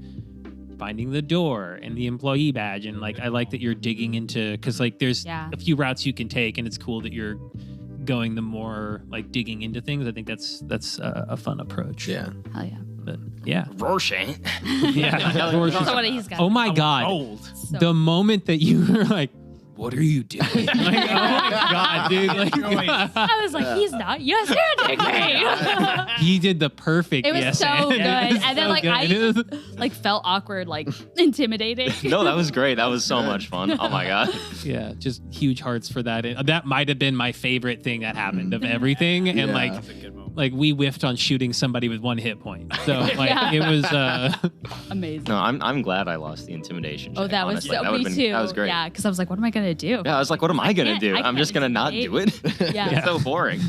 finding the door and the employee badge. And like I like that you're digging into because like there's a few routes you can take, and it's cool that you're going the more like digging into things. I think that's a fun approach. Yeah. Hell yeah. But yeah. Rorschach. Yeah. So what he's got. Oh my God. Old. So- The moment that you were like, what are you doing? Like, oh my God, dude. Like, I was like, he's not yes handing me. he did the perfect It was yes so and. good. It was And then so like good. I It was- like felt awkward, like intimidating. No, that was great. That was so much fun. Oh my God. yeah, just huge hearts for that. And that might have been my favorite thing that happened of everything. And Yeah. like, That's a good moment. like we whiffed on shooting somebody with 1 hit point. So like it was Amazing. No, I'm glad I lost the intimidation. Oh, check, that was honestly. so That me would've too. been- That was great. Yeah, because I was like, what am I gonna do? Yeah, I was like, what am I gonna can't- do? I I'm just gonna not do it. Yeah. It's so boring.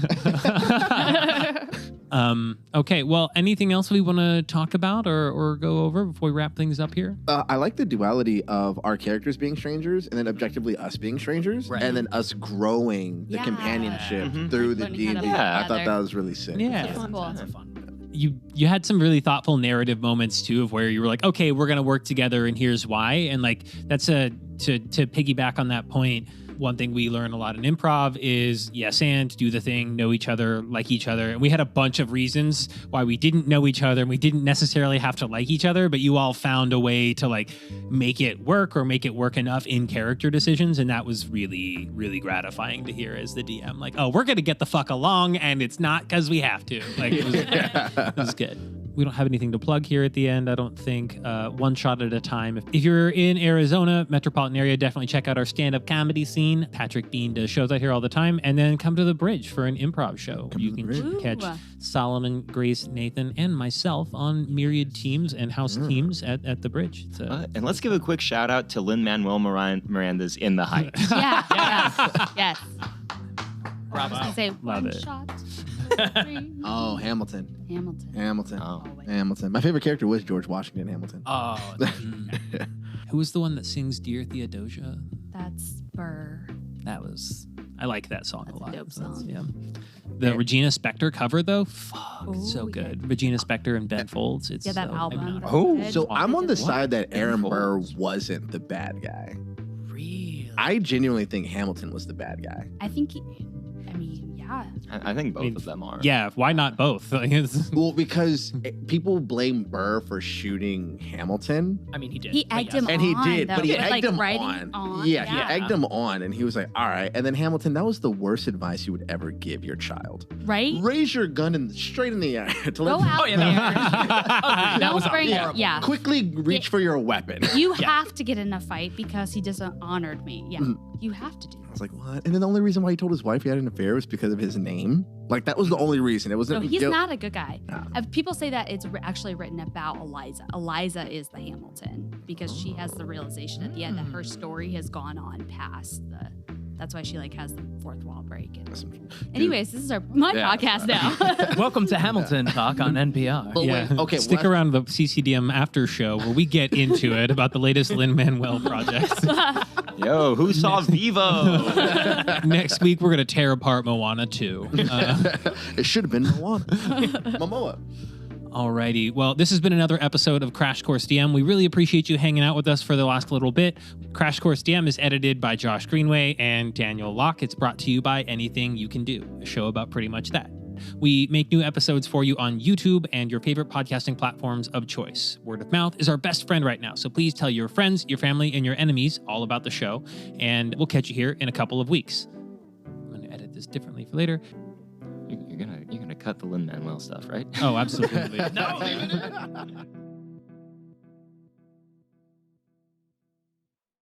okay. Well, anything else we want to talk about or go over before we wrap things up here? I like the duality of our characters being strangers and then objectively us being strangers Right. and then us growing the Yeah. companionship Mhm. through the Learning how to D&D. be I thought together. that was really sick. Yeah. That's cool. That's a fun. You had some really thoughtful narrative moments too of where you were like, okay, we're gonna work together and here's why. And like that's to piggyback on that point. One thing we learn a lot in improv is yes and do the thing, know each other, like each other. And we had a bunch of reasons why we didn't know each other and we didn't necessarily have to like each other, but you all found a way to like make it work or make it work enough in character decisions. And that was really, really gratifying to hear as the DM. Like, oh, we're gonna get the fuck along and it's not because we have to. Like it was good. We don't have anything to plug here at the end, I don't think. One shot at a time. If you're in Arizona, metropolitan area, definitely check out our stand-up comedy scene. Patrick Bean does shows out here all the time. And then come to the Bridge for an improv show. You can catch Solomon, Grace, Nathan, and myself on myriad teams and house teams at the Bridge. And let's give a quick shout out to Lin-Manuel Miranda's In the Heights. Yes. Bravo. I was gonna say Love one it. shot. Oh, Hamilton. Oh. Hamilton. My favorite character was George Washington Hamilton. Oh, Who was the one that sings Dear Theodosia? That's Burr. I like that song That's a lot. a dope song. Yeah. The Regina Spektor cover though, so yeah. good. Regina Spektor and Ben Folds. It's Yeah, that so album. Oh, So I'm on the What? side that Aaron Burr wasn't the bad guy. really? I genuinely think Hamilton was the bad guy. I think, yeah. I think both of them are. Yeah, why not both? Well, because people blame Burr for shooting Hamilton. I mean, he did. He but egged yes. him And he on, did, though. but he With, egged him writing on. Yeah, he Yeah. egged him on, and he was like, all right. And then Hamilton, that was the worst advice you would ever give your child. Right? Raise your gun straight in the air. To Go let out yeah, there. that was Don't bring horrible. Yeah. quickly reach for your weapon. You have to get in a fight because he dishonored me. Yeah. You have to do I that. was like, what? And then the only reason why he told his wife he had an affair was because of his name. Like, that was the only reason. It wasn't. No, he's not a good guy. No. People say that it's actually written about Eliza. Eliza is the Hamilton because she has the realization at the end that her story has gone on past the. That's why she has the fourth wall break. Anyways, this is my podcast now. Welcome to Hamilton Talk on NPR. But wait, okay, Stick around the CCDM after show where we get into it about the latest Lin-Manuel projects. Yo, who saw Vivo? Next week, we're going to tear apart Moana 2. It should have been Moana. Momoa. Alrighty. Well, this has been another episode of Crash Course DM. We really appreciate you hanging out with us for the last little bit. Crash Course DM is edited by Josh Greenway and Daniel Locke. It's brought to you by Anything You Can Do, a show about pretty much that. We make new episodes for you on YouTube and your favorite podcasting platforms of choice. Word of mouth is our best friend right now, so please tell your friends, your family, and your enemies all about the show, and we'll catch you here in a couple of weeks. I'm going to edit this differently for later. You're gonna cut the Lin-Manuel stuff, right? Oh, absolutely. No, leave it in.